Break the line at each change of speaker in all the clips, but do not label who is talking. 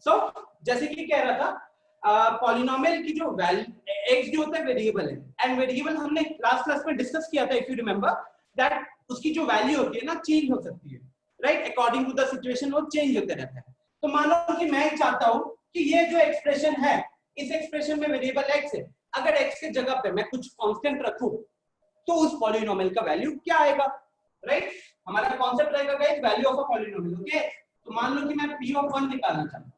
सो जैसे कि कह रहा था पॉलिनोमियल की जो वैल्यू एक्स जो होता है वेरिएबल है, एंड वेरिएबल हमने लास्ट क्लास में डिस्कस किया था, इफ यू रिमेंबर दैट उसकी जो वैल्यू होती है ना चेंज हो सकती है, right, according to the situation वो चेंज होते रहता है। तो मान लो कि मैं चाहता हूं कि ये जो एक्सप्रेशन है, इस एक्सप्रेशन में वेरिएबल एक्स है, अगर एक्स के जगह पे मैं कुछ कांस्टेंट रखूं तो उस पॉलिनोमियल का वैल्यू क्या आएगा, राइट। हमारा कॉन्सेप्ट रहेगा guys value of a polynomial, okay. तो मान लो कि मैं p ऑफ 1 निकालना चाहता हूं।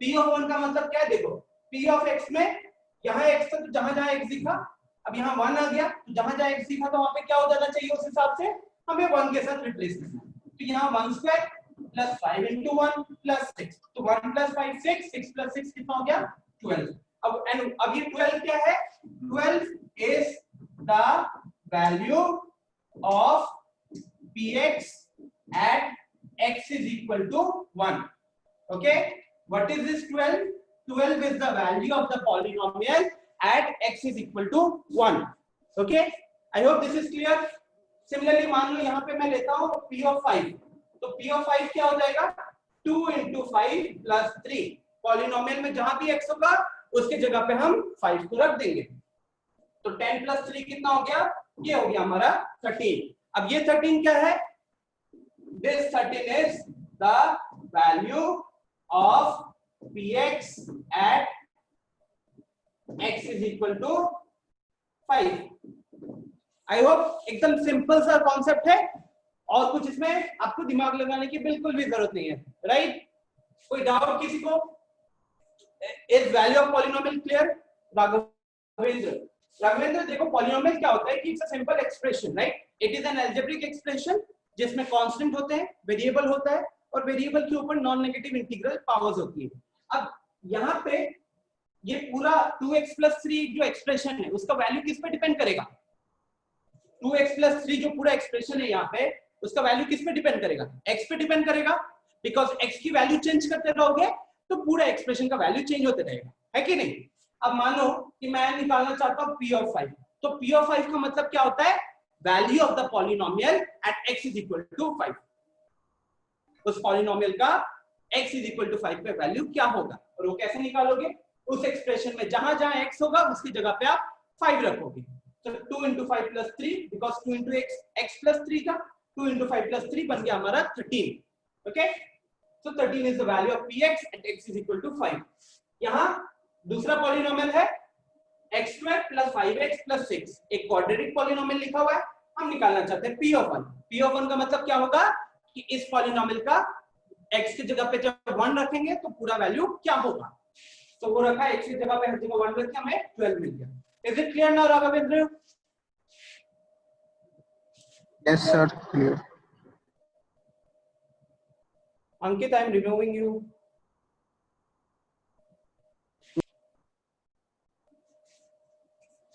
p ऑफ 1 का मतलब क्या है, देखो p ऑफ x में यहां x था तो जहां x दिखा, अब यहां 1 आ गया तो जहां x दिखा तो वहां पे क्या हो जाना चाहिए, उस हिसाब से हमें 1 के साथ रिप्लेस करना है। तो यहां 1 स्क्वायर प्लस 5 into 1 प्लस 6, तो 1 प्लस 5 6, 6 प्लस 6 कितना हो गया 12। अब ये 12 क्या है, 12 is the value of px at x is equal to 1. Okay, what is this 12? 12 is the value of the polynomial at x is equal to 1. Okay, I hope this is clear. Similarly मान लो यहाँ पे मैं लेता हूँ p of 5, तो p of 5 क्या हो जाएगा 2 into 5 plus 3, पॉलिनोमियल में जहां भी x होगा उसके जगह पे हम 5 को रख देंगे, तो 10 plus 3 कितना हो गया, ये हो गया हमारा 13। अब ये 13 क्या है, this 13 is the value of px at x is equal to 5। I hope एकदम सिंपल सा कॉन्सेप्ट है और कुछ इसमें आपको दिमाग लगाने की बिल्कुल भी जरूरत नहीं है, राइट। कोई डाउट किसी को? Is value of polynomial clear? Raghavendra देखो पॉलिनोमियल क्या होता है कि it's a simple expression, right, it is an algebraic expression जिसमें कांस्टेंट होते हैं, वेरिएबल होता है और वेरिएबल के ऊपर नॉन नेगेटिव इंटीग्रल पावर्स होती है। अब यहाँ पे ये पूरा 2x + 3 जो एक्सप्रेशन है उसका वैल्यू किस पे डिपेंड करेगा, 2x + 3 जो पूरा एक्सप्रेशन है यहाँ पे उसका वैल्यू किस पे डिपेंड करेगा, x पे डिपेंड करेगा, बिकॉज x की वैल्यू चेंज करते रहोगे तो पूरा एक्सप्रेशन का वैल्यू चेंज होते रहेगा, है कि नहीं। अब मानो कि मैं निकालना चाहता हूँ p of 5, तो p of 5 का मतलब क्या होता है, value of the polynomial at x is equal to 5, उस पॉलिनोमियल का x is equal to 5 पे वैल्यू क्या होगा, और वो कैसे निकालोगे, उस एक्सप्रेशन में जहां जहां x होगा उसकी जगह पे आप 5 रखोगे, तो 2 into 5 plus 3 because 2 into x plus 3 था, 2 into 5 plus 3 बन गया हमारा 13, okay. So 13 is the value of px at x is equal to 5। यहाँ दूसरा पॉलिनोमियल है x² plus 5x plus 6, एक क्वाड्रेटिक पॉलिनोमियल लिखा हुआ है, हम निकालना चाहते हैं p of 1। p of 1 का मतलब क्या होगा कि इस पॉलिनोमियल का x की जगह पे जब 1 रखेंगे तो पूरा वैल्यू क्या होगा, तो वो रखा x की जगह पे हर जगह 1 रख के हमें 12 मिल गया। Is it clear now, Raghavendra?
Yes sir, clear.
Ankit, I am removing you.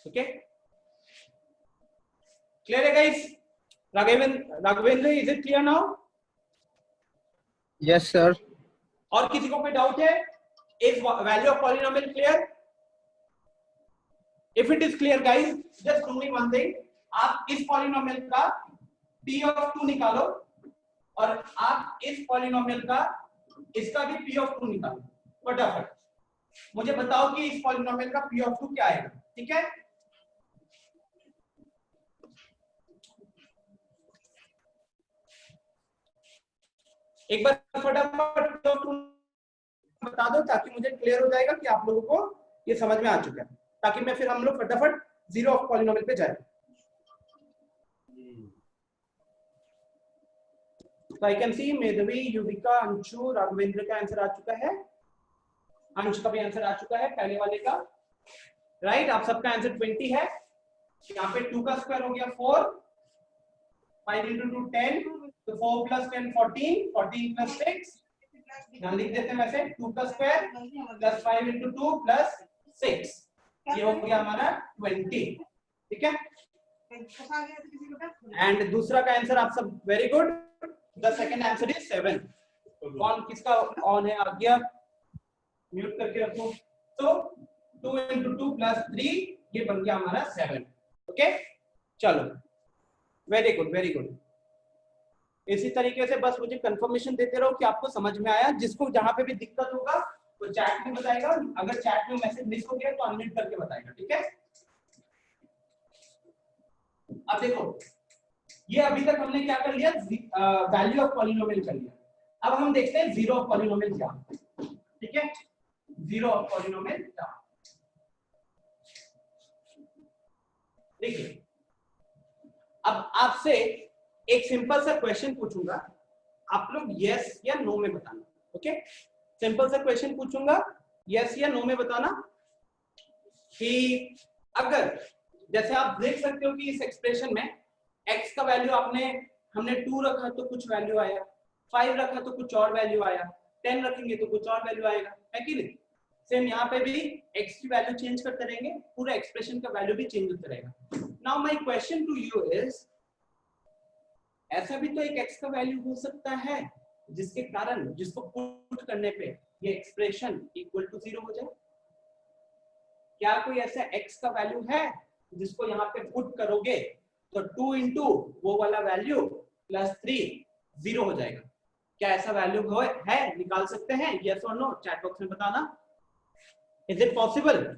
Okay, clear guys? Raghavendra, is it clear now?
Yes sir.
और किसी को कोई डाउट है, is value of polynomial clear? If it is clear guys, just do me one thing, आप इस polynomial का p of 2 निकालो और आप इस पॉलिनोमियल का इसका भी p of 2 निकालो, फटाफट मुझे बताओ कि इस पॉलिनोमियल का p of 2 क्या आएगा, ठीक है। एक बार फटाफट p of 2 बता दो ताकि मुझे क्लियर हो जाएगा कि आप लोगों को ये समझ में आ चुका है, ताकि मैं फिर हम लोग फटाफट जीरो ऑफ पॉलिनोमियल पे जाए। तो I can see Medhavi, Yuvika, Anshu, Raghavendra का आंसर आ चुका है, अंश का भी आंसर आ चुका है पहले वाले का, राइट। आप सबका आंसर 20 है, यहाँ पे 2 का स्क्वायर हो गया 4, 5 into 2 10, तो 4 plus 10 14, 14 plus 6, यहाँ लिख देते हैं वैसे 2 का स्क्वायर प्लस 5 into 2 plus 6, ये हो गया हमारा 20, ठीक है। एंड दूसरा का आंसर आप सब very good, the second answer is 7। कौन किसका ऑन है, आ गया, म्यूट करके रखो। तो 2 into 2 plus 3, ये बन गया हमारा 7, ओके। चलो वेरी गुड वेरी गुड, इसी तरीके से बस मुझे कंफर्मेशन देते रहो कि आपको समझ में आया, जिसको जहां पे भी दिक्कत होगा तो चैट में बताएगा, अगर चैट में मैसेज मिस हो गया तो अनम्यूट करके बताएगा, ठीक है। अब देखो ये अभी तक हमने क्या कर लिया, वैल्यू ऑफ पॉलिनोमियल कर लिया। अब हम देखते हैं जीरो ऑफ पॉलिनोमियल क्या, ठीक है। जीरो ऑफ पॉलिनोमियल क्या, देखिए अब आपसे एक सिंपल सा क्वेश्चन पूछूंगा, आप लोग यस या नो में बताना, ओके। सिंपल सा क्वेश्चन पूछूंगा, यस या नो में बताना कि अगर जैसे आप देख सकते हो कि इस एक्सप्रेशन में x का वैल्यू हमने 2 रखा तो कुछ वैल्यू आया, 5 रखा तो कुछ और वैल्यू आया, 10 रखेंगे तो कुछ और वैल्यू आएगा, है कि नहीं। सेम यहाँ पे भी x की वैल्यू चेंज करते रहेंगे, पूरा एक्सप्रेशन का वैल्यू भी चेंज होता रहेगा। Now my question to you is, ऐसा भी तो एक x का वैल्यू हो सकता है जिसके कारण जिसको पुट करने पे ये एक्सप्रेशन इक्वल टू 0 हो जाए। क्या कोई ऐसा x का वैल्यू है जिसको यहाँ पे पुट करोगे तो 2 इंटू वो वाला वैल्यू प्लस 3 0 हो जाएगा। क्या ऐसा वैल्यू है, निकाल सकते हैं, यस और नो, चैट बॉक्स में बताना। Is it possible?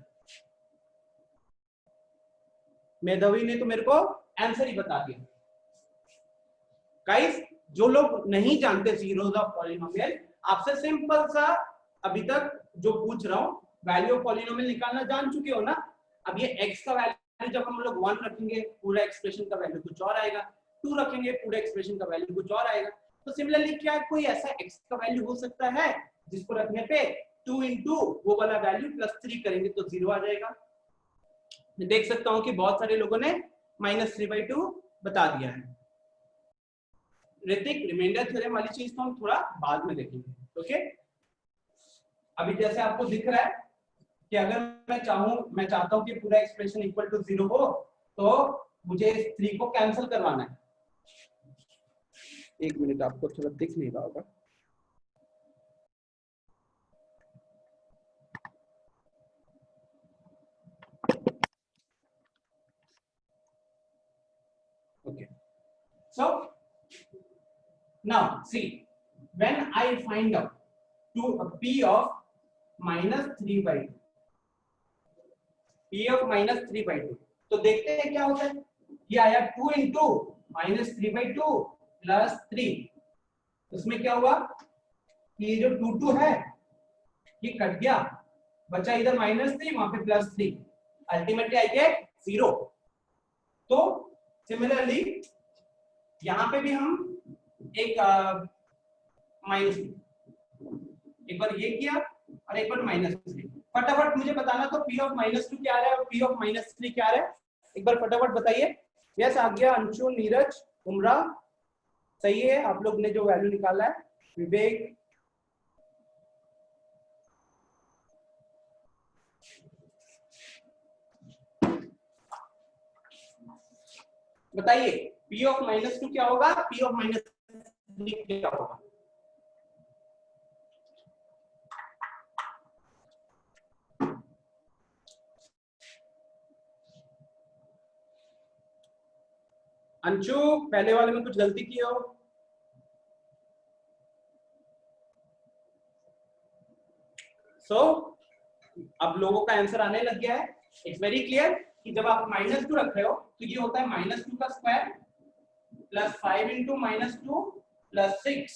मेधावी ने तो मेरे को आंसर ही बता दिया। गाइस जो लोग नहीं जानते जीरोस ऑफ पॉलिनोमियल, आपसे सिंपल सा अभी तक जो पूछ रहा हूं, वैल्यू ऑफ पॉलिनोमियल निकालना जान चुके हो ना। अब ये x का वैल्यू जब हम लोग 1 रखेंगे पूरा एक्सप्रेशन का वैल्यू कुछ और आएगा, 2 रखेंगे पूरा एक्सप्रेशन का वैल्यू कुछ और आएगा। तो सिमिलरली क्या कोई ऐसा x का वैल्यू हो सकता है जिसको रखने पे 2 इंटू वो वाला वैल्यू प्लस 3 करेंगे तो 0 आ जाएगा। मैं देख सकता हूं कि बहुत सारे लोगों ने -3/2 बता दिया है। ऋतिक, रिमाइंडर थ्योरम वाली चीज तो हम थोड़ा बाद में देखेंगे, ओके। अभी जैसे आपको दिख रहा है कि अगर मैं चाहता हूं कि पूरा एक्सप्रेशन इक्वल टू 0 हो तो मुझे इस 3 को कैंसिल करवाना है। एक मिनट, आपको थोड़ा दिख नहीं रहा होगा। Okay, so now see, when I find out to p of -3/2, p of -3/2, तो देखते हैं क्या होता है। ये आया 2 इंटू -3/2 प्लस 3, उसमें क्या हुआ कि ये जो 2 है ये कट गया, बचा इधर -3, वहां पे +3, अल्टीमेटली आई गेट 0। तो सिमिलरली यहां पे भी हम एक एक बार ये किया और एक बार -3। फटाफट मुझे बताना तो p ऑफ -2 क्या आ रहा है और p ऑफ -3 क्या आ रहा है, एक बार फटाफट बताइए। यस आ गया, अंशु, नीरज, उमरा, सही है आप लोग ने जो वैल्यू निकाला है। विवेक, बताइए p ऑफ -2 क्या होगा, p ऑफ -3 क्या होगा। अंशु, पहले वाले में कुछ गलती की हो। अब लोगों का आंसर आने लग गया है। इट्स वेरी क्लियर कि जब आप -2 रख रहे हो तो ये होता है -2 का स्क्वायर प्लस 5 इंटू -2 प्लस 6,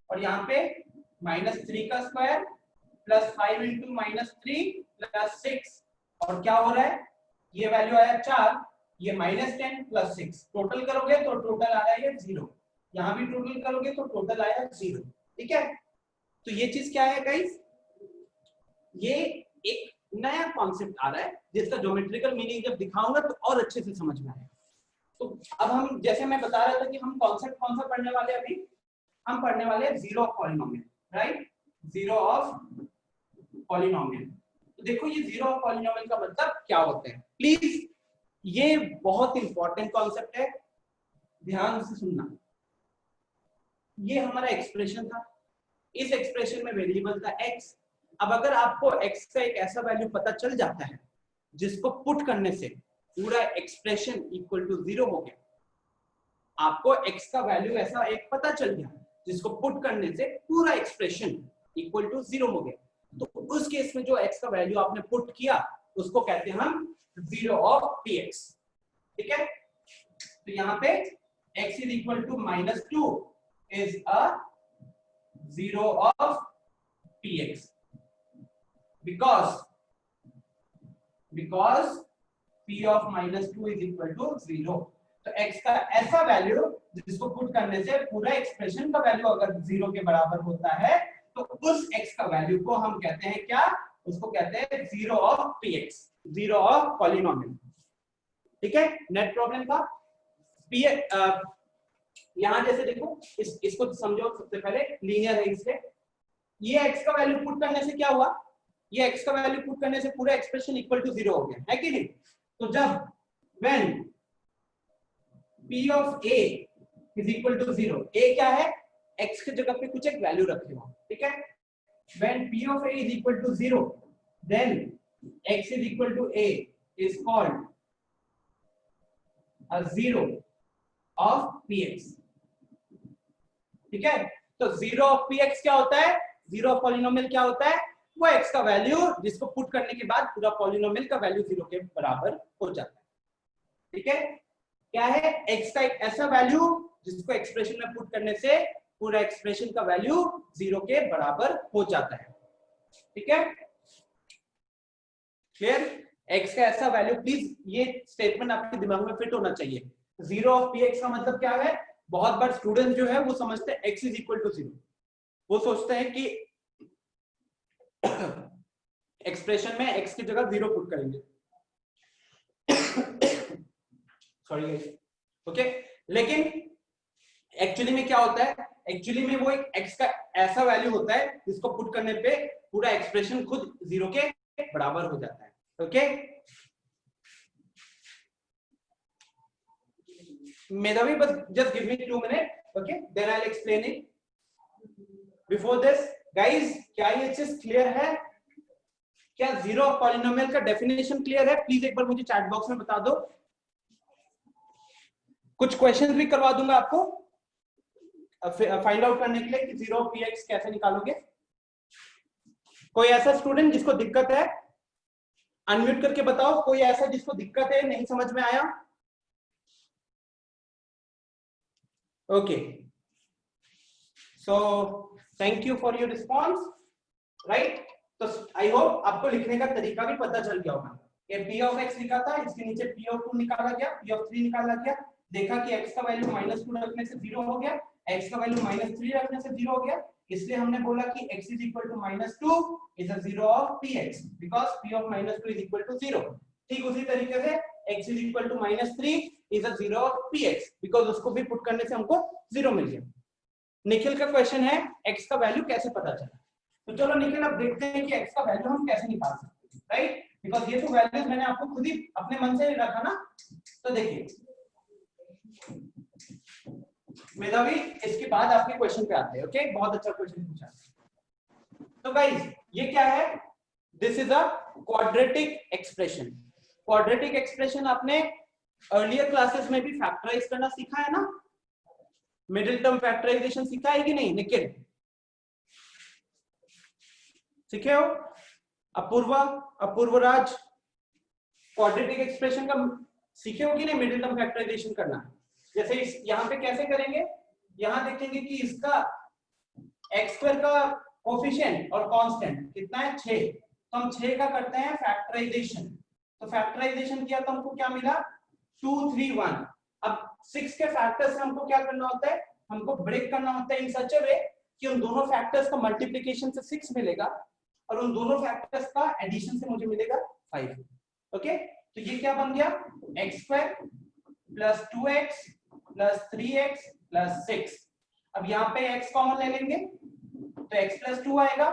और यहाँ पे -3 का स्क्वायर प्लस 5 इंटू -3 प्लस 6, और क्या हो रहा है, ये वैल्यू आया 4, ये -10 प्लस 6, टोटल करोगे तो टोटल आ रहा है ये 0, यहाँ भी टोटल करोगे तो टोटल आया 0, ठीक है। तो ये चीज क्या है गाइस, ये एक नया कॉन्सेप्ट आ रहा है जिसका ज्योमेट्रिकल मीनिंग जब दिखाऊंगा तो और अच्छे से समझ में आएगा। तो अब हम, जैसे मैं बता रहा था कि हम कॉन्सेप्ट कौन सा पढ़ने वाले हैं, अभी हम पढ़ने वाले हैं zero of polynomial, right, zero of polynomial. तो देखो ये जीरो ऑफ पॉलिनोमियल का मतलब क्या होता है, प्लीज ये बहुत इंपॉर्टेंट कॉन्सेप्ट है, ध्यान से सुनना। ये हमारा एक्सप्रेशन था, इस एक्सप्रेशन में वेरिएबल था x। अब अगर आपको x का एक ऐसा वैल्यू पता चल जाता है जिसको पुट करने से पूरा एक्सप्रेशन इक्वल टू 0 हो गया, आपको x का वैल्यू ऐसा एक पता चल गया जिसको पुट करने से पूरा एक्सप्रेशन इक्वल टू 0 हो गया, तो उस केस में जो x का वैल्यू आपने पुट किया उसको कहते हैं हम 0 ऑफ px। ठीक है, तो यहाँ पे x is equal to -2 is a 0 of px because p of -2 is equal to 0। तो x का ऐसा वैल्यू जिसको पुट करने से पूरा एक्सप्रेशन का वैल्यू अगर 0 के बराबर होता है तो उस x का वैल्यू को हम कहते हैं क्या, उसको कहते हैं 0 ऑफ px, 0 ऑफ पॉलिनोमियल। ठीक है, नेट प्रॉब्लम का यहां जैसे देखो इसको समझो। सबसे पहले लीनियर है इसलिए ये x का वैल्यू पुट करने से क्या हुआ, ये x का वैल्यू पुट करने से पूरा एक्सप्रेशन इक्वल टू 0 हो गया है कि नहीं। तो जब when p of a is equal to 0, a क्या है, x की जगह पे कुछ एक वैल्यू रखे हो। ठीक है, when p of a is equal to 0 then x is equal to a is called a 0 of px। ठीक है, तो 0 ऑफ px क्या होता है, 0 ऑफ पॉलिनोमियल क्या होता है, वो x का वैल्यू जिसको पुट करने के बाद पूरा पॉलिनोमियल का वैल्यू 0 के बराबर हो जाता है। ठीक है, क्या है, x का एक ऐसा वैल्यू जिसको एक्सप्रेशन में पुट करने से पूरा एक्सप्रेशन का वैल्यू 0 के बराबर हो जाता है। ठीक है, क्लियर, x का ऐसा वैल्यू, प्लीज ये स्टेटमेंट आपके दिमाग में फिट होना चाहिए। 0 ऑफ px का मतलब क्या है, बहुत बार स्टूडेंट जो है वो समझते हैं x इज इक्वल टू 0, वो सोचते हैं कि एक्सप्रेशन में x की जगह 0 पुट करेंगे। सॉरी गाइस, ओके, लेकिन एक्चुअली में क्या होता है, एक्चुअली में वो एक x का ऐसा वैल्यू होता है जिसको पुट करने पे पूरा एक्सप्रेशन खुद 0 के बराबर हो जाता है। ओके, मेधावी, बस just give me 2 minute, okay, then I will explain it. Before this guys, क्या ये चीज क्लियर है, क्या 0 ऑफ पॉलिनोमियल का डेफिनेशन क्लियर है? प्लीज एक बार मुझे चैट बॉक्स में बता दो। कुछ क्वेश्चंस भी करवा दूंगा आपको फाइंड आउट करने के लिए कि 0 ऑफ px कैसे निकालोगे। कोई ऐसा स्टूडेंट जिसको दिक्कत है अनम्यूट करके बताओ, कोई ऐसा जिसको दिक्कत है, नहीं समझ में आया? Okay, so thank you for your response, right. तो आई होप आपको लिखने का तरीका भी पता चल गया होगा। ये p ऑफ x लिखा था, इसके नीचे p ऑफ 2 निकाला गया, p ऑफ 3 निकाला गया, देखा कि x का वैल्यू -2 रखने से 0 हो गया, x का वैल्यू -3 रखने से 0 हो गया, इसलिए हमने बोला कि x is equal to -2 is a 0 of px because p of -2 is equal to 0। ठीक उसी तरीके से x is equal to -3 is a 0 of px because उसको भी पुट करने से हमको 0 मिल गया। निखिल का क्वेश्चन है x का वैल्यू कैसे पता चला। तो चलो निखिल, अब देखते हैं कि x का वैल्यू हम कैसे निकाल सकते हैं, राइट, बिकॉज़ ये तो वैल्यूज मैंने आपको खुद ही अपने मन से रखा ना। तो देखिए मेधावी, इसके बाद आपके क्वेश्चन पे आते हैं। ओके, बहुत अच्छा क्वेश्चन पूछा। तो गाइस, ये क्या है, this is a quadratic expression. Quadratic expression आपने अर्लियर क्लासेस में भी फैक्टराइज करना सीखा है ना, मिडिल टर्म फैक्टराइजेशन सीखा है कि नहीं निखिल? सीखे हो? अपूर्वराज, क्वाड्रेटिक एक्सप्रेशन का सीखे हो कि नहीं, मिडिल टर्म फैक्टराइजेशन करना। जैसे यहाँ पे कैसे करेंगे, यहाँ देखेंगे कि इसका x² का कोफिशिएंट और कांस्टेंट कितना है, 6, तो हम 6 का करते हैं फैक्टराइजेशन। तो फैक्टराइजेशन किया तो हमको क्या मिला, 2 3 1। अब 6 के फैक्टर्स से हमको क्या करना होता है, हमको ब्रेक करना होता है इन सच अ वे कि उन दोनों फैक्टर्स का मल्टीप्लिकेशन से 6 मिलेगा और उन दोनों फैक्टर्स का एडिशन से मुझे मिलेगा 5। ओके, तो ये क्या बन गया, x² plus 2x plus 3x plus 6। अब यहाँ पे x कॉमन ले लेंगे तो x प्लस 2 आएगा,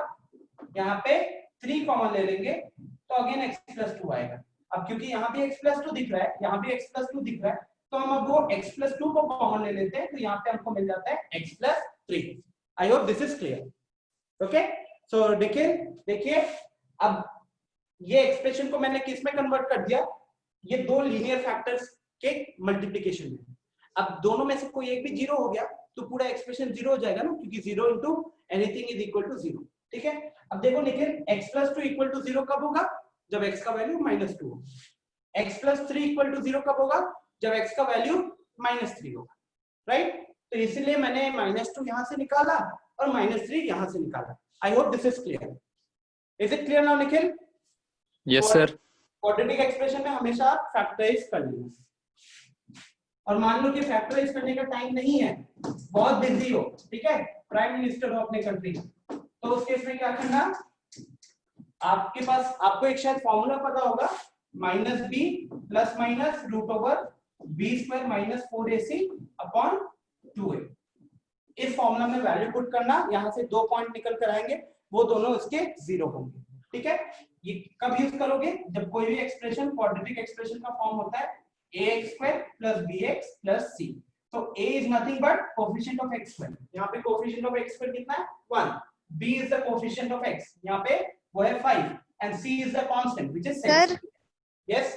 यहाँ पे 3 कॉमन ले लेंगे तो अगेन x प्लस 2 आएगा। अब क्योंकि यहाँ भी x प्लस 2 दिख रहा है, यहाँ भी x प्लस 2 दिख रहा है, तो हम अब वो x प्लस 2 को कॉमन ले लेते हैं, तो यहाँ पे हमको मिल जाता है x plus 3। I hope this is clear. Okay, so देखिए अब ये एक्सप्रेशन को मैंने किस में कन्वर्ट कर दिया, ये दो लीनियर फैक्टर्स के मल्टीप्लिकेशन में। अब दोनों में से कोई एक भी 0 हो गया तो पूरा एक्सप्रेशन 0 हो जाएगा ना, क्योंकि 0 into anything is equal to 0। ठीक है, अब देखो निखिल, x + 2 = 0 कब होगा? जब x का वैल्यू -2 हो। x + 3 = 0 कब होगा? जब x का वैल्यू -3 होगा, राइट? तो इसलिए मैंने -2 यहां से निकाला और -3 यहां से निकाला। आई hope this is clear. Is it clear now Nikhil?
Yes sir.
Quadratic expression में हमेशा आप फैक्टराइज कर लेना, और मान लो कि फैक्टराइज करने का टाइम नहीं है, बहुत बिजी हो, ठीक है, प्राइम मिनिस्टर हो अपने कंट्री, तो उस केस में क्या करना, आपके पास, आपको एक शायद फॉर्मूला पता होगा, -b ± √b² - 4ac/2a। इस फॉर्मूला में वैल्यू पुट करना, यहां से 2 पॉइंट निकल कर आएंगे, वो दोनों इसके 0 होंगे, ठीक है। ये कब यूज करोगे? जब कोई भी एक्सप्रेशन क्वाड्रेटिक एक्सप्रेशन का फॉर्म होता है ax² + bx + c। तो a is nothing but coefficient of x², यहां पे कोएफिशिएंट ऑफ x² कितना है? 1। b is the coefficient of x, यहां पे वो है 5, and c is the constant which is 6।
Sir
yes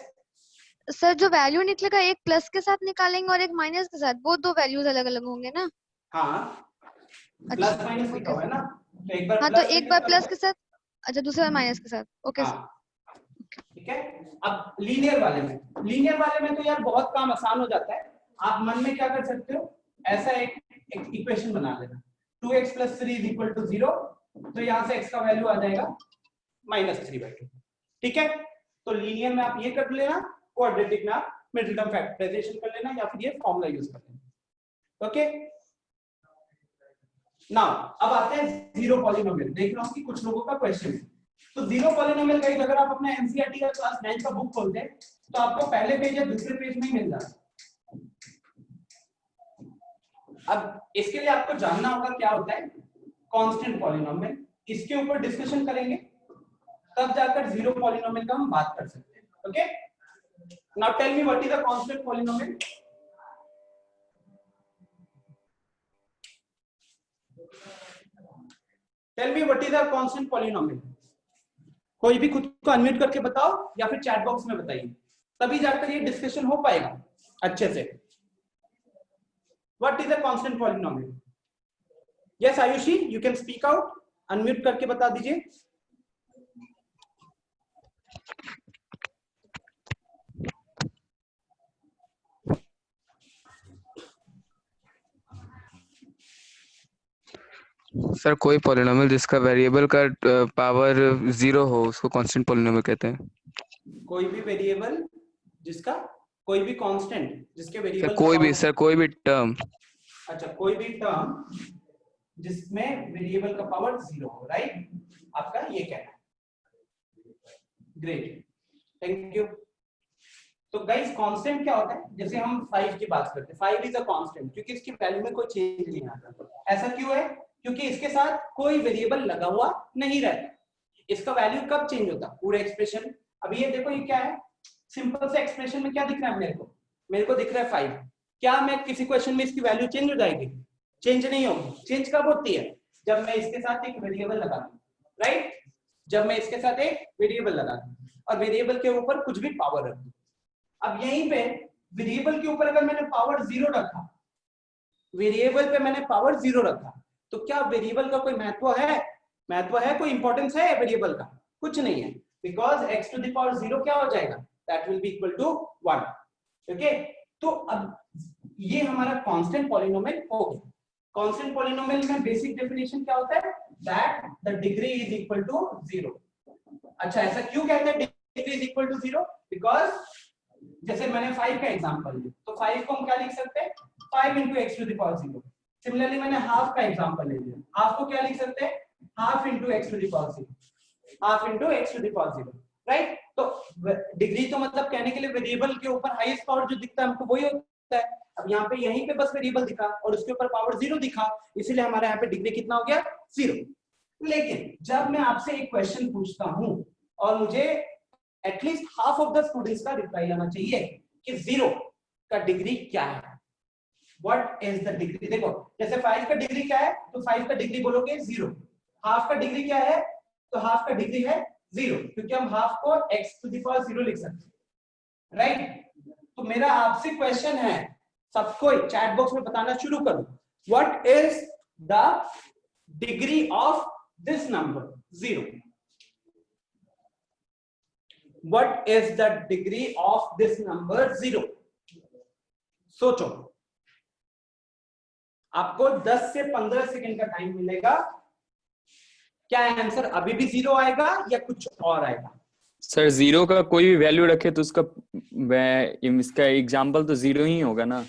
sir, जो वैल्यू निकलेगा एक प्लस के साथ निकालेंगे और एक माइनस के साथ, वो दो वैल्यूज अलग अलग होंगे ना?
हाँ, प्लस माइनस लिखा हुआ है ना, तो एक बार
हाँ, तो एक बार प्लस के साथ, अच्छा दूसरी बार माइनस के साथ। ओके
हाँ, ठीक है। अब लीनियर वाले में तो यार बहुत काम आसान हो जाता है। आप मन में क्या कर सकते हो, ऐसा एक इक्वेशन बना लेना, 2x + 3 = 0, तो यहां से x का वैल्यू आ जाएगा -3/2, ठीक है। तो लीनियर में आप ये कर लेना, क्वाड्रेटिक में आप मिडिल टर्म फैक्टराइजेशन कर लेना, या फिर ये फॉर्मूला यूज कर लेना, ओके। नाउ अब आते हैं जीरो पॉलिनोमियल। देख रहा हूं कि कुछ लोगों का क्वेश्चन है, तो जीरो पॉलिनोमियल का अगर आप अपना एनसीईआरटी का क्लास 9 का बुक खोलते हैं तो आपको पहले पेज या दूसरे पेज में ही मिल जाता है। अब इसके लिए आपको जानना होगा क्या होता है कांस्टेंट पॉलिनोमियल, इसके ऊपर डिस्कशन करेंगे, तब जाकर जीरो पॉलिनोमियल का हम बात कर सकते हैं, okay. Now tell me what is the constant polynomial. Tell me what is the constant polynomial. कोई भी खुद को अनम्यूट करके बताओ या फिर चैट बॉक्स में बताइए, तभी जाकर ये डिस्कशन हो पाएगा अच्छे से। What is the constant polynomial? Yes Ayushi, you can speak out, unmute करके बता दीजिए।
सर कोई पॉलिनोमियल जिसका वेरिएबल का पावर 0 हो उसको कांस्टेंट पॉलिनोमियल कहते हैं।
कोई भी वेरिएबल जिसका, कोई भी कांस्टेंट जिसके वेरिएबल
सर कोई भी टर्म,
अच्छा कोई भी टर्म जिसमें वेरिएबल का पावर 0 हो, राइट, आपका ये कहना है। Great, thank you. तो गाइस कांस्टेंट क्या होता है? जैसे हम 5 की बात करते हैं, 5 इज अ कांस्टेंट क्योंकि इसकी वैल्यू में कोई चेंज नहीं आता। ऐसा क्यों है? क्योंकि इसके साथ कोई वेरिएबल लगा हुआ नहीं रहता। इसका वैल्यू कब चेंज होता? पूरे एक्सप्रेशन। अब ये देखो, ये क्या है, सिंपल से एक्सप्रेशन में क्या दिख रहा है मेरे को दिख रहा है 5। क्या मैं किसी क्वेश्चन में इसकी वैल्यू चेंज हो जाएगी? चेंज नहीं होगी। चेंज कब होती है? जब मैं इसके साथ एक वेरिएबल लगा दूं, राइट, जब मैं इसके साथ एक वेरिएबल लगा दूं और वेरिएबल के ऊपर कुछ भी पावर रख दूं। अब यहीं पे वेरिएबल के ऊपर अगर मैंने पावर 0 रखा, वेरिएबल पे मैंने पावर 0 रखा, तो क्या वेरिएबल का कोई महत्व है? महत्व है? कोई इंपॉर्टेंस है वेरिएबल का? कुछ नहीं है, बिकॉज x⁴ क्या हो जाएगा? That will be equal to 1, okay. तो अब ये हमारा कांस्टेंट पॉलिनोमियल हो गया। कांस्टेंट पॉलिनोमियल में बेसिक डेफिनेशन क्या होता है? That the degree is equal to 0। अच्छा, ऐसा क्यों कहते हैं degree is equal to 0? Because जैसे मैंने 5 का एग्जांपल लिया, तो 5 को हम क्या लिख सकते हैं? 5 × x⁴। सिमिलरली मैंने हाफ का एग्जांपल ले लिया, हाफ को क्या लिख सकते हैं? Half × x⁴, half × x⁴, right. तो डिग्री तो मतलब कहने के लिए वेरिएबल के ऊपर हाईएस्ट पावर जो दिखता है हमको वही होता है। अब यहाँ पे यहीं पे बस वेरिएबल दिखा और उसके ऊपर पावर 0 दिखा, इसीलिए हमारे यहाँ पे डिग्री कितना हो गया? 0। लेकिन जब मैं आपसे एक क्वेश्चन पूछता हूं और मुझे at least half of the students का रिप्लाई आना चाहिए कि 0 का डिग्री क्या है, व्हाट इज द डिग्री। देखो जैसे 5 का डिग्री क्या है, तो 5 का डिग्री बोलोगे 0। हाफ का डिग्री क्या है? तो हाफ का डिग्री है 0, क्योंकि हम हाफ को x⁴ लिख सकते हैं, राइट। तो मेरा आपसे क्वेश्चन है, सबको चैट बॉक्स में बताना शुरू करो, what is the degree of this number? 0. What is the degree of this number 0? सोचो, आपको 10 से 15 सेकंड का टाइम मिलेगा। क्या आंसर अभी भी 0 आएगा या कुछ और आएगा?
सर 0 का कोई भी वैल्यू रखे तो उसका इसका एग्जांपल तो 0 ही होगा ना।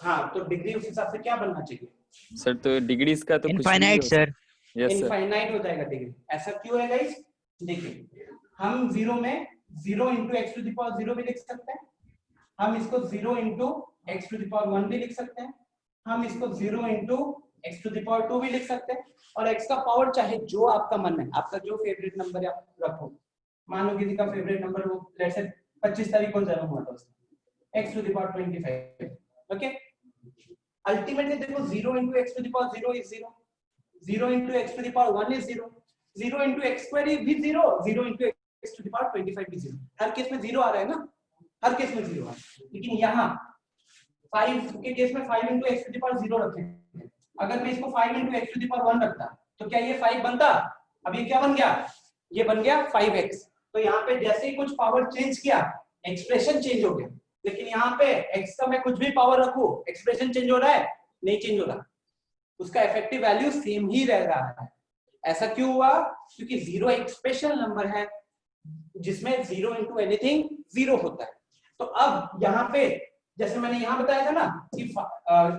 हाँ, तो डिग्री उस हिसाब से क्या बनना चाहिए?
सर तो डिग्री इसका तो
infinite sir.
Yes sir,
infinite हो जाएगा डिग्री। ऐसा क्यों है गाइस? देखिए, हम 0 में 0 into x to the power 0 भी लिख सकते हैं, हम इसको 0 into x to the power 1 भी लिख सकते हैं, हम इसको 0 into x to the power 2 भी लिख सकते हैं, और x का पावर चाहे जो आपका मन है, आपका जो फेवरेट नंबर है आप रखो। मान लो किसी का फेवरेट नंबर वो लेट्स से 25 तारीख को जन्म हुआ था उसका, x to the power 25, okay. Ultimately देखो 0 into x to the power 0 is 0, 0 into x to the power 1 is 0, 0 into x square is भी 0, 0 into x to the power 25 भी 0। हर केस में 0 आ रहा है ना, हर केस में 0 आ रहा है। लेकिन यहाँ 5 के केस में 5 into x to the power 0 रखें। अगर मैं इसको 5 into x to the power 1 रखता तो क्या ये 5 बनता? अब ये क्या बन गया? ये बन गया 5x। तो यहाँ पे जैसे ही कुछ पावर चेंज किया एक्सप्रेशन चेंज हो गया, लेकिन यहाँ पे x का मैं कुछ भी पावर रखूं एक्सप्रेशन चेंज हो रहा है? नहीं चेंज हो रहा, उसका इफेक्टिव वैल्यू सेम ही रह रहा है। ऐसा क्यों हुआ? क्योंकि 0 एक स्पेशल नंबर है जिसमें 0 into anything 0 होता है। तो अब यहाँ पे जैसे मैंने यहाँ बताया था ना कि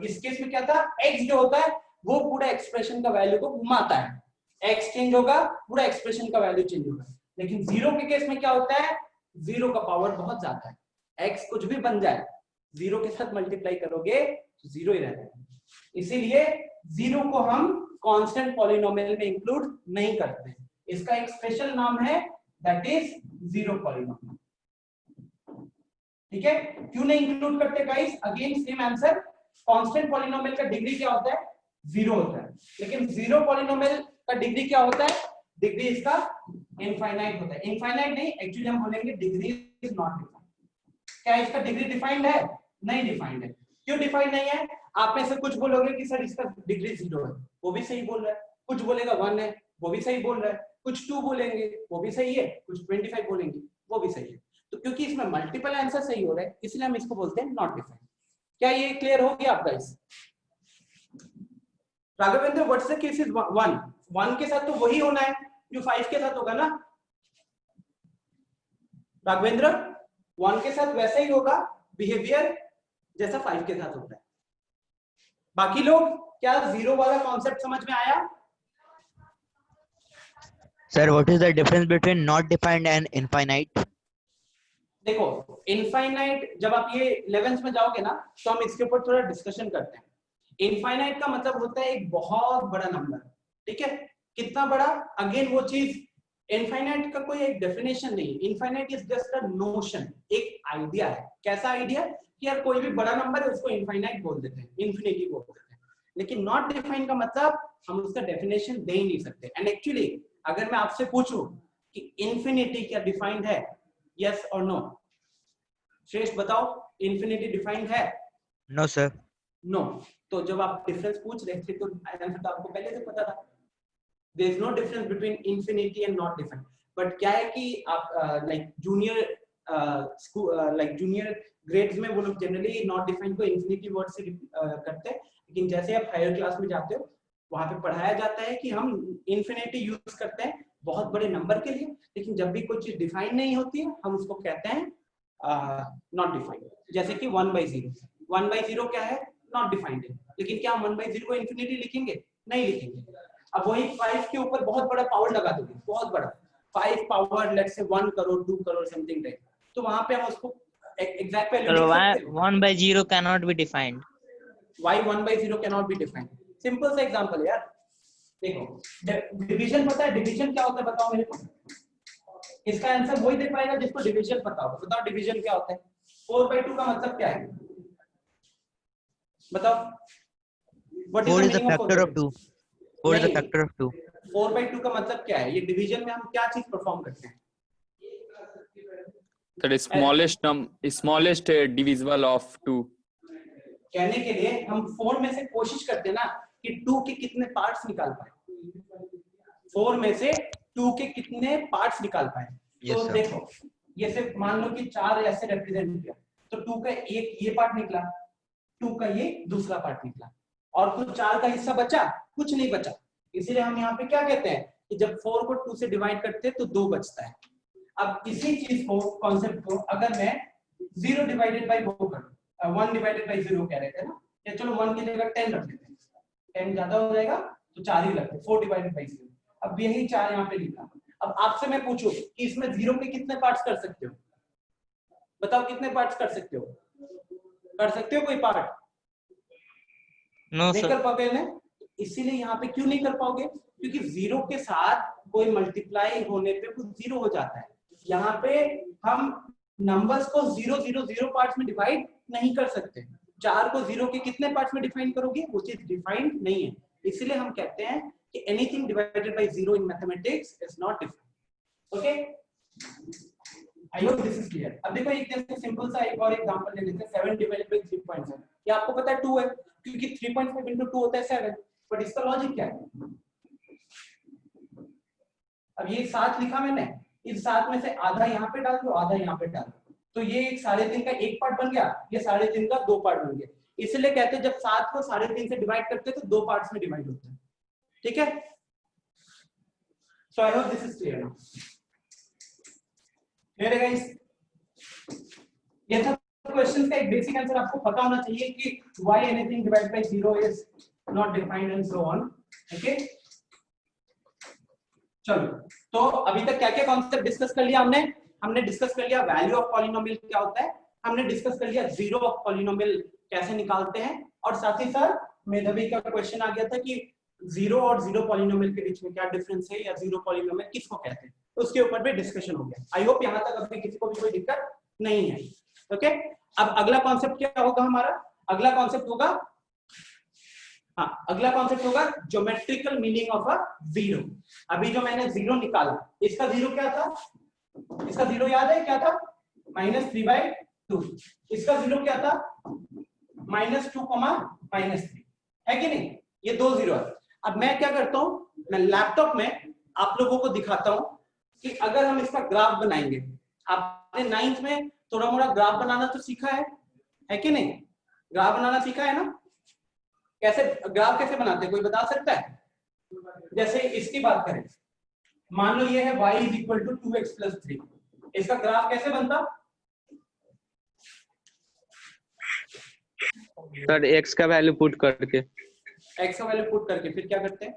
इस केस में क्या था, x जो होता है वो पूरा एक्सप्रेशन का वैल्यू को घुमाता है, x चेंज होगा पूरा एक्सप्रेशन का वैल्यू चेंज होगा। लेकिन 0 के केस में क्या होता है, 0 का पावर बहुत ज्यादा है, x कुछ भी बन जाए 0 के साथ मल्टीप्लाई करोगे तो 0 ही रहता है। इसीलिए 0 को हम कांस्टेंट पॉलिनोमियल में इंक्लूड नहीं करते, इसका एक स्पेशल नाम है दैट इज 0 पॉलिनोमियल। ठीक है, क्यों नहीं इंक्लूड करते guys? Again same answer, constant polynomial का डिग्री क्या होता है? 0 होता है। लेकिन 0 पॉलिनोमियल का डिग्री क्या होता है? डिग्री इसका इनफाइनाइट होता है। इनफाइनाइट नहीं, एक्चुअली हम बोलेंगे डिग्री इज नॉट डिफाइंड। क्या इसका डिग्री डिफाइंड है? नहीं डिफाइंड है। क्यों डिफाइंड नहीं है? आप में से कुछ बोलोगे कि सर इसका डिग्री 0 है, वो भी सही बोल रहा है, कुछ बोलेगा 1 है, वो भी सही बोल रहा है, कुछ 2 बोलेंगे वो भी सही है, कुछ 25 बोलेंगे वो भी सही है। तो क्योंकि इसमें मल्टीपल आंसर सही हो रहे हैं इसलिए हम इसको बोलते हैं नॉट डिफाइंड। क्या ये क्लियर हो गया आपका? इस Raghavendra what's the case is 1 के साथ तो वही होना है जो 5 के साथ होगा ना राघवेंद्र, 1 के साथ वैसा ही होगा बिहेवियर जैसा 5 के साथ होता है। बाकी लोग क्या 0 वाला कॉन्सेप्ट समझ में आया?
Sir what is the difference between not defined and infinite?
देखो इनफाइनाइट जब आप ये 11th में जाओगे ना तो हम इसके ऊपर थोड़ा डिस्कशन करते हैं। इनफाइनाइट का मतलब होता है एक बहुत बड़ा नंबर, ठीक है? कितना बड़ा? अगेन वो चीज, इनफाइनाइट का कोई एक डेफिनेशन नहीं, infinite is just a notion, एक आइडिया है। कैसा आइडिया? कि यार कोई भी बड़ा नंबर है उसको इनफाइनाइट बोल देते हैं, इन्फिनिटी बोल देते हैं। लेकिन नॉट डिफाइंड का मतलब हम उसका डेफिनेशन दे ही नहीं सकते। एंड एक्चुअली अगर मैं आपसे पूछूं कि इन्फिनिटी क्या डिफाइंड है, यस और नो? श्रेष्ठ बताओ, इन्फिनिटी डिफाइंड है?
No sir.
नो। तो जब आप डिफरेंस पूछ रहे थे तो आंसर तो आपको पहले से पता था। There is no difference between infinity and not defined. But क्या है कि आप like junior like junior grades में वो लोग जनरली नॉट डिफाइंड को इन्फिनिटी वर्ड से करते हैं, लेकिन जैसे आप हायर क्लास में जाते हो वहां पे पढ़ाया जाता है कि हम इन्फिनिटी यूज करते हैं बहुत बड़े नंबर के लिए, लेकिन जब भी कोई चीज डिफाइन नहीं होती है हम उसको कहते हैं नॉट डिफाइंड। जैसे कि 1/0, 1/0 क्या है? नॉट डिफाइंड है। लेकिन क्या हम 1/0 को इन्फिनिटी लिखेंगे? नहीं लिखेंगे। अब वही 5 के ऊपर बहुत बड़ा पावर लगा दोगे, बहुत बड़ा 5 power let's say 1 crore 2 crore something type, तो वहां पे हम उसको एग्जैक्ट वैल्यू लिख सकते हैं।
1/0 cannot be defined.
Why 1/0 cannot be defined? Simple सा एग्जांपल है यार। देखो डिवीजन पता है, डिवीजन क्या होता है बताओ मेरे को? इसका आंसर वही दे पाएगा जिसको डिवीजन पता होगा। बताओ डिवीजन क्या होता है? 4/2 का मतलब क्या है बताओ? What is
4
the
is the
meaning of
factor of 2. 4 is the factor of 2.
4/2 का मतलब क्या है? ये डिवीजन में हम क्या चीज परफॉर्म करते हैं?
That is smallest divisible of 2.
कहने के लिए हम 4 में से कोशिश करते हैं ना कि 2 के कितने पार्ट्स निकाल पाए। 4 में से 2 के कितने पार्ट्स निकाल पाए।
Yes,
तो
sir.
देखो ये सिर्फ मान लो कि 4 ऐसे रिप्रेजेंट किया, तो 2 का एक ये पार्ट निकला, 2 का ये दूसरा पार्ट निकला, और कुछ 4 का हिस्सा बचा, कुछ नहीं बचा। इसीलिए हम यहाँ पे क्या कहते हैं कि जब 4 को 2 से डिवाइड करते हैं तो 2 बचता है। अब इसी चीज को, कॉन्सेप्ट को अगर मैं 0 डिवाइडेड बाय 1 डिवाइडेड बाय 0 कह रहे थे ना, या चलो 1 की जगह 10 रख देते हैं, 10 ज्यादा हो जाएगा तो 4 ही लगते, 4 डिवाइडेड बाय 0। अब यही 4 यहाँ पे लिखा। अब आपसे मैं पूछूं कि इसमें 0 के कितने पार्ट्स कर सकते हो, बताओ कितने पार्ट्स कर सकते हो? कर सकते हो कोई पार्ट?
No,
नहीं
sir.
कर पाओगे ना, इसीलिए यहाँ पे क्यों नहीं कर पाओगे? क्योंकि 0 के साथ कोई मल्टीप्लाई होने पे कुछ 0 हो जाता है। यहाँ पे हम नंबर्स को 0 0 0 पार्ट्स में डिवाइड नहीं कर सकते। 4 को 0 के कितने पार्ट्स में डिफाइन करोगे, वो चीज डिफाइंड नहीं है। इसलिए हम कहते हैं कि anything divided by 0 in mathematics is not defined. Okay, I hope this is clear. अब देखो एक जैसे सिंपल सा एक और एग्जांपल ले लेते हैं। 7 डिवाइडेड बाय 3.7, ये आपको पता है 2 है, क्योंकि 3.5 into 2 होता है 7। बट इसका लॉजिक क्या है? अब ये 7 लिखा मैंने, इस 7 में से आधा यहाँ पे डाल दो, आधा यहाँ पे डाल दो, तो ये 3.5 का एक पार्ट बन गया, ये 3.5 का 2 पार्ट बन गया। इसलिए कहते हैं जब 7 को 3.5 से डिवाइड करते हैं तो 2 पार्ट्स में डिवाइड होता है। ठीक है, so I hope this is clear now. Clear है गाइस? ये था क्वेश्चन का एक बेसिक आंसर। आपको पता होना चाहिए कि why anything divided by 0 is not defined and so on। Okay, चलो तो अभी तक क्या क्या कॉन्सेप्ट डिस्कस कर लिया हमने? हमने डिस्कस कर लिया वैल्यू ऑफ पॉलिनोमियल क्या होता है, हमने डिस्कस कर लिया जीरो ऑफ पॉलिनोमियल कैसे निकालते हैं, और साथ ही साथ मेधावी का क्वेश्चन आ गया था कि जीरो और जीरो पॉलिनोमियल के बीच में क्या डिफरेंस है, या जीरो पॉलिनोमियल किसको कहते हैं, तो उसके ऊपर भी डिस्कशन हो गया। आई होप यहाँ तक अभी किसी को भी कोई दिक्कत नहीं है। ओके, अब अगला कॉन्सेप्ट क्या होगा हमारा? अगला कॉन्सेप्ट होगा, हाँ अगला कॉन्सेप्ट होगा geometrical meaning of a zero. अभी जो मैंने जीरो निकाला, इसका जीरो क्या था? इसका जीरो याद है क्या था? -3/2। इसका जीरो क्या था? -2, है कि नहीं? ये 2 जीरो है। अब मैं क्या करता हूं, मैं लैपटॉप में आप लोगों को दिखाता हूं कि अगर हम इसका ग्राफ बनाएंगे। आपने 9th में थोड़ा मोड़ा ग्राफ बनाना तो सीखा है कि नहीं? ग्राफ बनाना सीखा है ना? कैसे ग्राफ कैसे बनाते हैं, कोई बता सकता है? जैसे इसकी बात करें, मान लो ये है y = 2x + 3, इसका ग्राफ कैसे बनता?
सर x का वैल्यू पुट करके,
x का वैल्यू पुट करके फिर क्या करते हैं?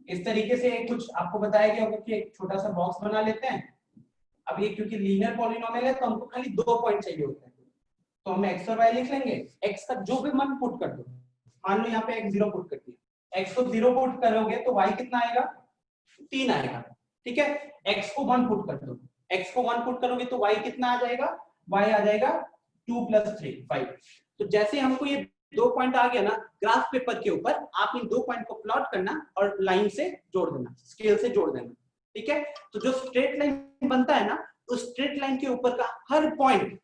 इस तरीके से कुछ आपको बताया गया होगा कि एक छोटा सा बॉक्स बना लेते हैं। अब ये क्योंकि लीनियर पॉलिनोमियल है तो हमको खाली 2 पॉइंट चाहिए होते हैं, तो हम x और y लिख लेंगे। x का जो भी मान पुट कर दो, मान लो यहाँ पे x 0 पुट कर दिया, x को 0 पुट करोगे तो y कितना आएगा? 3 आएगा। ठीक है, x को 1 पुट कर दो, x को 1 पुट करोगे तो y कितना आ जाएगा? y आ जाएगा 2 + 3 5। तो जैसे हमको ये 2 पॉइंट आ गया ना ग्राफ पेपर के ऊपर, आप इन 2 पॉइंट को प्लॉट करना और लाइन से जोड़ देना, स्केल से जोड़ देना। ठीक है, तो जो स्ट्रेट लाइन बनता है ना, उस स्ट्रेट लाइन के ऊपर का हर पॉइंट,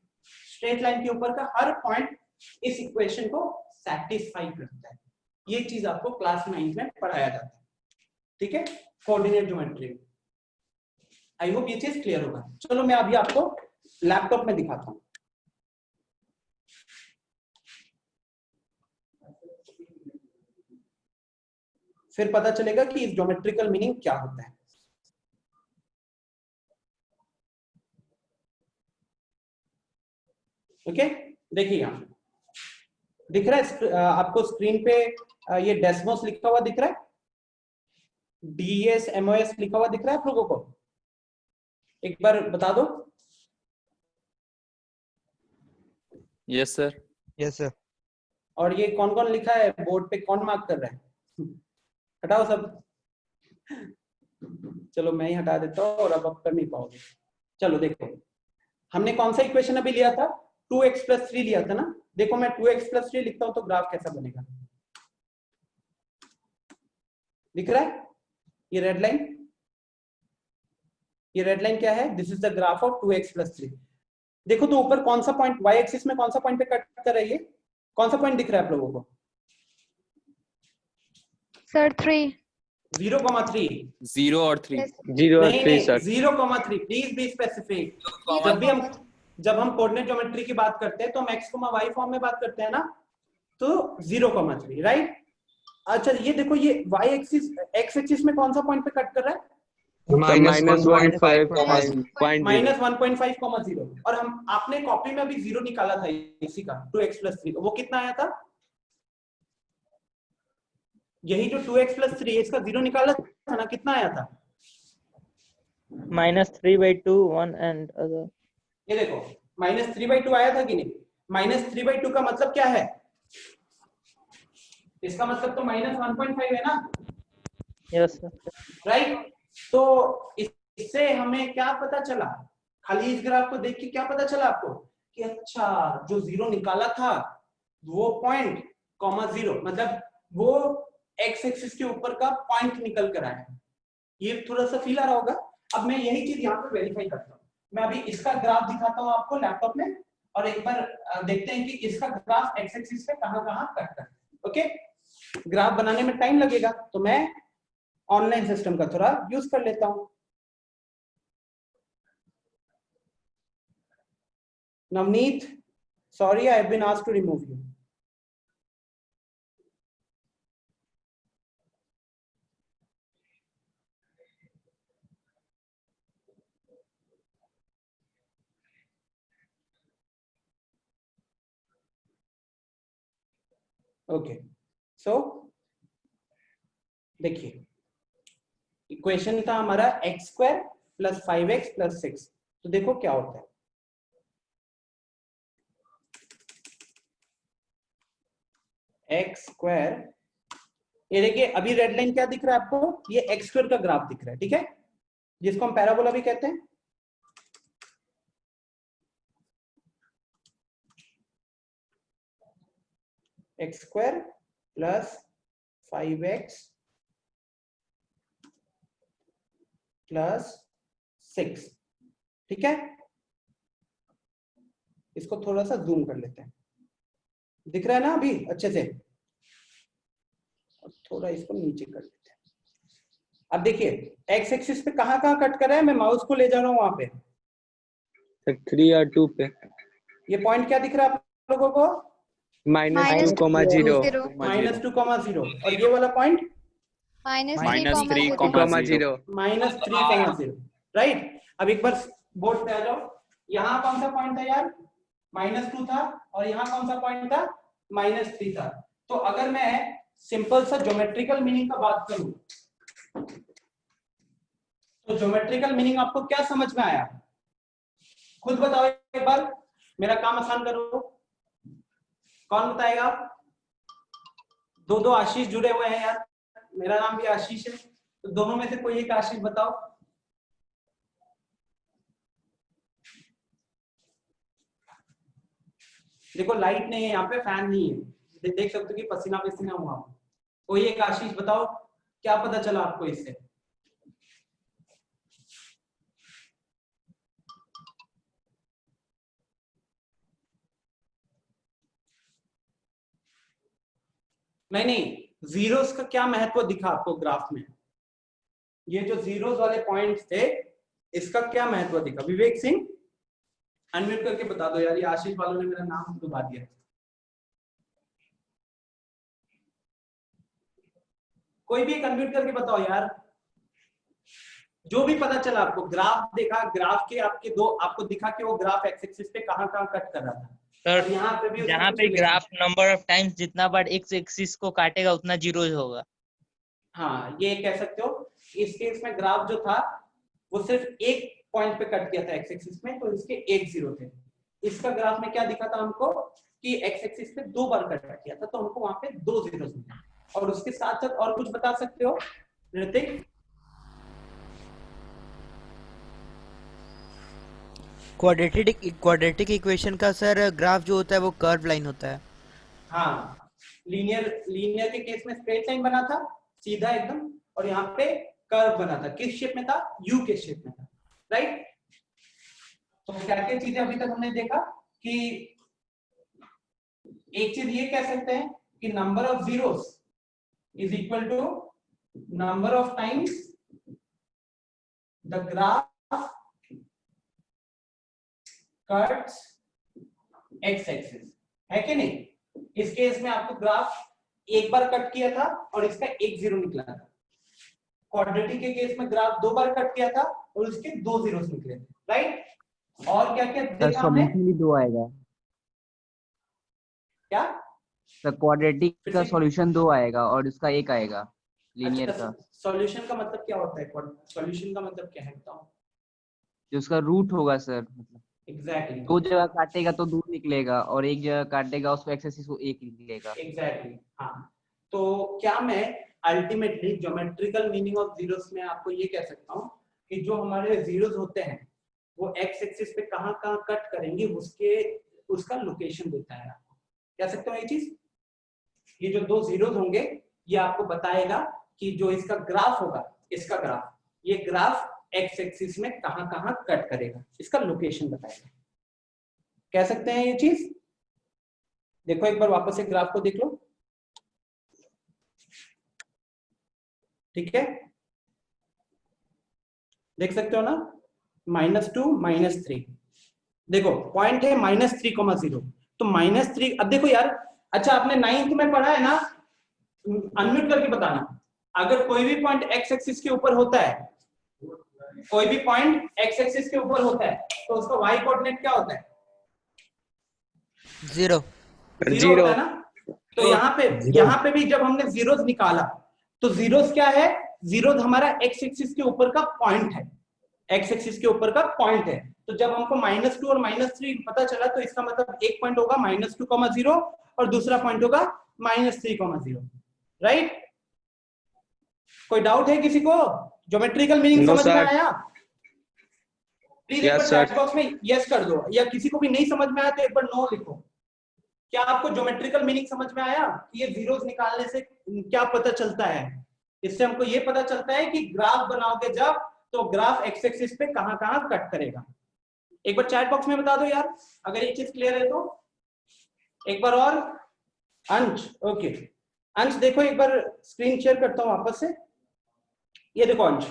स्ट्रेट लाइन के ऊपर का हर पॉइंट इस इक्वेशन को सैटिस्फाई करता है। ये चीज आपको क्लास 9 में पढ़ाया जाता है। ठीक है, कोऑर्डिनेट ज्योमेट्री। आई होप ये चीज क्लियर होगा। चलो मैं अभी आपको लैपटॉप में दिखाता हूं। फिर पता चलेगा कि इस ज्योमेट्रिकल मीनिंग क्या होता है। ओके, देखिए यहाँ दिख रहा है आपको स्क्रीन पे, ये डेस्मोस लिखा हुआ दिख रहा है, DESMOS लिखा हुआ दिख रहा है आप लोगों को? एक बार बता दो।
Yes sir.
Yes, sir.
और ये कौन कौन लिखा है बोर्ड पे, कौन मार्क कर रहा है? हटाओ सब। चलो मैं ही हटा देता हूँ, और अब आप कर नहीं पाओगे। चलो देखो, हमने कौन सा इक्वेशन अभी लिया था? 2x + 3 लिया था ना। देखो मैं 2x + 3 लिखता हूं तो ग्राफ कैसा बनेगा? दिख रहा है ये रेड लाइन? ये रेड लाइन क्या है? This is the graph of 2x + 3। देखो तो ऊपर कौन सा पॉइंट, y एक्सिस में कौन सा पॉइंट पे कट कर रही है? कौन सा पॉइंट दिख रहा है आप लोगों को?
सर 3
0,3
0 और 3
Yes.
0 और
नहीं
3
नहीं
सर
0,3 प्लीज बी स्पेसिफिक। जब हम कोऑर्डिनेट ज्योमेट्री की बात करते हैं तो हम x, y फॉर्म में बात करते हैं ना, तो 0,3 राइट। अच्छा ये देखो ये y एक्सिस x एक्सिस में कौन सा पॉइंट पे कट कर रहा है?
-1.5,0
और हम आपने कॉपी में अभी 0 निकाला था इसी का 2x + 3, वो कितना आया था? यही जो 2x + 3 इसका 0 निकाला था ना, कितना आया था?
-3/2 1 and other।
ये देखो -3/2 आया था कि नहीं? -3/2 का मतलब क्या है? इसका मतलब तो -1.5 है ना,
यस सर।
राइट। तो इससे हमें क्या पता चला, खाली इस ग्राफ को देख के क्या पता चला आपको कि अच्छा जो 0 निकाला था वो पॉइंट (0) मतलब वो x एक्सिस के ऊपर का पॉइंट निकल कर आया। ये थोड़ा सा फील आ रहा होगा। अब मैं यही चीज यहाँ पे वेरीफाई करता हूँ। मैं अभी इसका ग्राफ दिखाता हूँ आपको लैपटॉप में, और एक बार देखते हैं कि इसका ग्राफ x एक्सिस पे कहाँ कट करता है। ओके, ग्राफ बनाने में टाइम लगेगा तो मैं ऑनलाइन सिस्टम का थोड़ा यूज कर लेता हूँ। Navneet, sorry, I have been asked to remove you. Okay, so देखिए इक्वेशन था हमारा x² + 5x + 6। तो देखो क्या होता है, x², ये देखिए अभी रेड लाइन क्या दिख रहा है आपको, ये x² का ग्राफ दिख रहा है, ठीक है, जिसको हम पैराबोला भी कहते हैं। x² + 5x + 6, ठीक है। इसको थोड़ा सा जूम कर लेते हैं, दिख रहा है ना अभी अच्छे से, थोड़ा इसको नीचे कर लेते हैं। अब देखिए x एक्सिस पे कहाँ कट कर रहा है, मैं माउस को ले जा रहा हूँ वहां पे,
3 और 2 पे
ये पॉइंट क्या दिख रहा है आप लोगों को?
-2,0
-2,0 और ये वाला पॉइंट
-3,0
-3,0, राइट। अब एक बार बोर्ड पे आ जाओ, यहाँ कौन सा पॉइंट था यार? -2 था, और यहाँ कौन सा पॉइंट था? -3 था। तो अगर मैं सिंपल सा ज्योमेट्रिकल मीनिंग का बात करूं तो ज्योमेट्रिकल मीनिंग आपको क्या समझ में आया? खुद बताओ एक बार, मेरा काम आसान करो। कौन बताएगा? दो आशीष जुड़े हुए हैं यार, मेरा नाम भी आशीष है, तो दोनों में से कोई एक आशीष बताओ। देखो लाइट नहीं है यहाँ पे, फैन नहीं है, देख सकते हो कि पसीना पसीना हुआ। कोई एक आशीष बताओ, क्या पता चला आपको इससे? नहीं, जीरोस का क्या महत्व दिखा आपको ग्राफ में? ये जो जीरोस वाले पॉइंट्स थे, इसका क्या महत्व दिखा? विवेक सिंह अनम्यूट करके बता दो यार, ये आशीष वालों ने मेरा नाम डुबा दिया। कोई भी एक अनम्यूट करके बताओ यार, जो भी पता चला आपको। ग्राफ देखा, ग्राफ के आपको दिखा कि वो ग्राफ एक्स एक्सिस पे कहाँ कट कर रहा था।
सर
यहाँ पे भी
जहाँ पे ग्राफ नंबर ऑफ टाइम्स जितना बार एक्स एक्सिस को काटेगा उतना जीरोज होगा।
हाँ ये कह सकते हो। इस केस में ग्राफ जो था वो सिर्फ एक पॉइंट पे कट किया था एक्स एक्सिस में, तो इसके 1 0 थे। इसका ग्राफ में क्या दिखा था हमको कि एक्स एक्सिस पे 2 बार कट किया था, तो हमको वहां पे 2 जीरोस मिले। और उसके साथ साथ और कुछ बता सकते हो ऋतिक?
क्वाड्रेटिक इक्वेशन का सर ग्राफ जो होता है वो कर्व लाइन होता है।
हाँ, लीनियर के केस में स्ट्रेट लाइन बना था सीधा एकदम, और यहाँ पे कर्व बना था। किस शेप में था? यू के शेप में था, राइट। तो क्या क्या चीजें अभी तक हमने देखा कि एक चीज ये कह सकते हैं कि number of zeros is equal to number of times the graph cuts x axis, है कि नहीं? इस केस में आपको ग्राफ एक बार कट किया था और इसका एक जीरो निकला था। क्वाड्रेटिक के केस में ग्राफ दो बार कट किया था और उसके दो जीरोस निकले थे, राइट? और क्या क्या देखा हमने?
सॉल्यूशन भी दो आएगा
क्या
सर? क्वाड्रेटिक
फिर
का
से-
सॉल्यूशन दो आएगा और इसका एक आएगा लीनियर
अच्छा,
का,
सॉल्यूशन का मतलब क्या होता है? सॉल्यूशन का मतलब क्या है बताओ?
जो उसका रूट होगा सर। मतलब
एग्जैक्टली
दो जगह काटेगा तो दो निकलेगा और एक जगह काटेगा उसको एक्स एक्सिस को एक निकलेगा।
एग्जैक्टली हाँ। तो क्या मैं ultimately geometrical meaning of zeros में आपको ये कह सकता हूँ कि जो हमारे जीरोस होते हैं वो एक्स एक्सिस पे कहाँ कहाँ कट करेंगे उसका लोकेशन देता है आपको। कह सकते हो ये चीज? ये जो दो जीरोस होंगे ये आपको बताएगा कि जो इसका ग्राफ होगा, इसका ग्राफ, ये ग्राफ एक्स एक्सिस में कहाँ कहाँ कट करेगा, इसका लोकेशन बताएगा। कह सकते हैं ये चीज? देखो एक बार वापस से ग्राफ को देख लो, ठीक है? देख सकते हो ना, -2 -3, देखो पॉइंट है -3,0, तो -3। अब देखो यार, अच्छा आपने 9th में पढ़ा है ना, अनम्यूट करके बताना, अगर कोई भी पॉइंट एक्स एक्सिस के ऊपर होता है, कोई भी पॉइंट एक्स एक्सिस के ऊपर होता है तो उसका वाई कोऑर्डिनेट क्या होता है?
0
जीरो होता है ना। तो यहाँ पे भी जब हमने जीरोस निकाला तो जीरोस क्या है? जीरोस हमारा एक्स एक्सिस के ऊपर का पॉइंट है, एक्स एक्सिस के ऊपर का पॉइंट है। तो जब हमको -2 और -3 पता चला तो इसका मतलब एक पॉइंट होगा -2,0 और दूसरा पॉइंट होगा -3,0, राइट? कोई डाउट है किसी को? ज्योमेट्रिकल मीनिंग
No,
समझ में
sir.
आया? प्लीज एक
Yes,
बार
sir.
चैट बॉक्स में यस कर दो, या किसी को भी नहीं समझ में आया तो एक बार नो लिखो। क्या आपको ज्योमेट्रिकल मीनिंग समझ में आया कि ये जीरोस निकालने से क्या पता चलता है? इससे हमको ये पता चलता है कि ग्राफ बनाओगे जब तो ग्राफ एक्स एक्सिस पे कहां कहां कट करेगा। एक बार चैट बॉक्स में बता दो यार अगर ये चीज क्लियर है तो। एक बार और अंश, ओके अंश देखो एक बार स्क्रीन शेयर करता हूं वापस से। ये देखो अंश,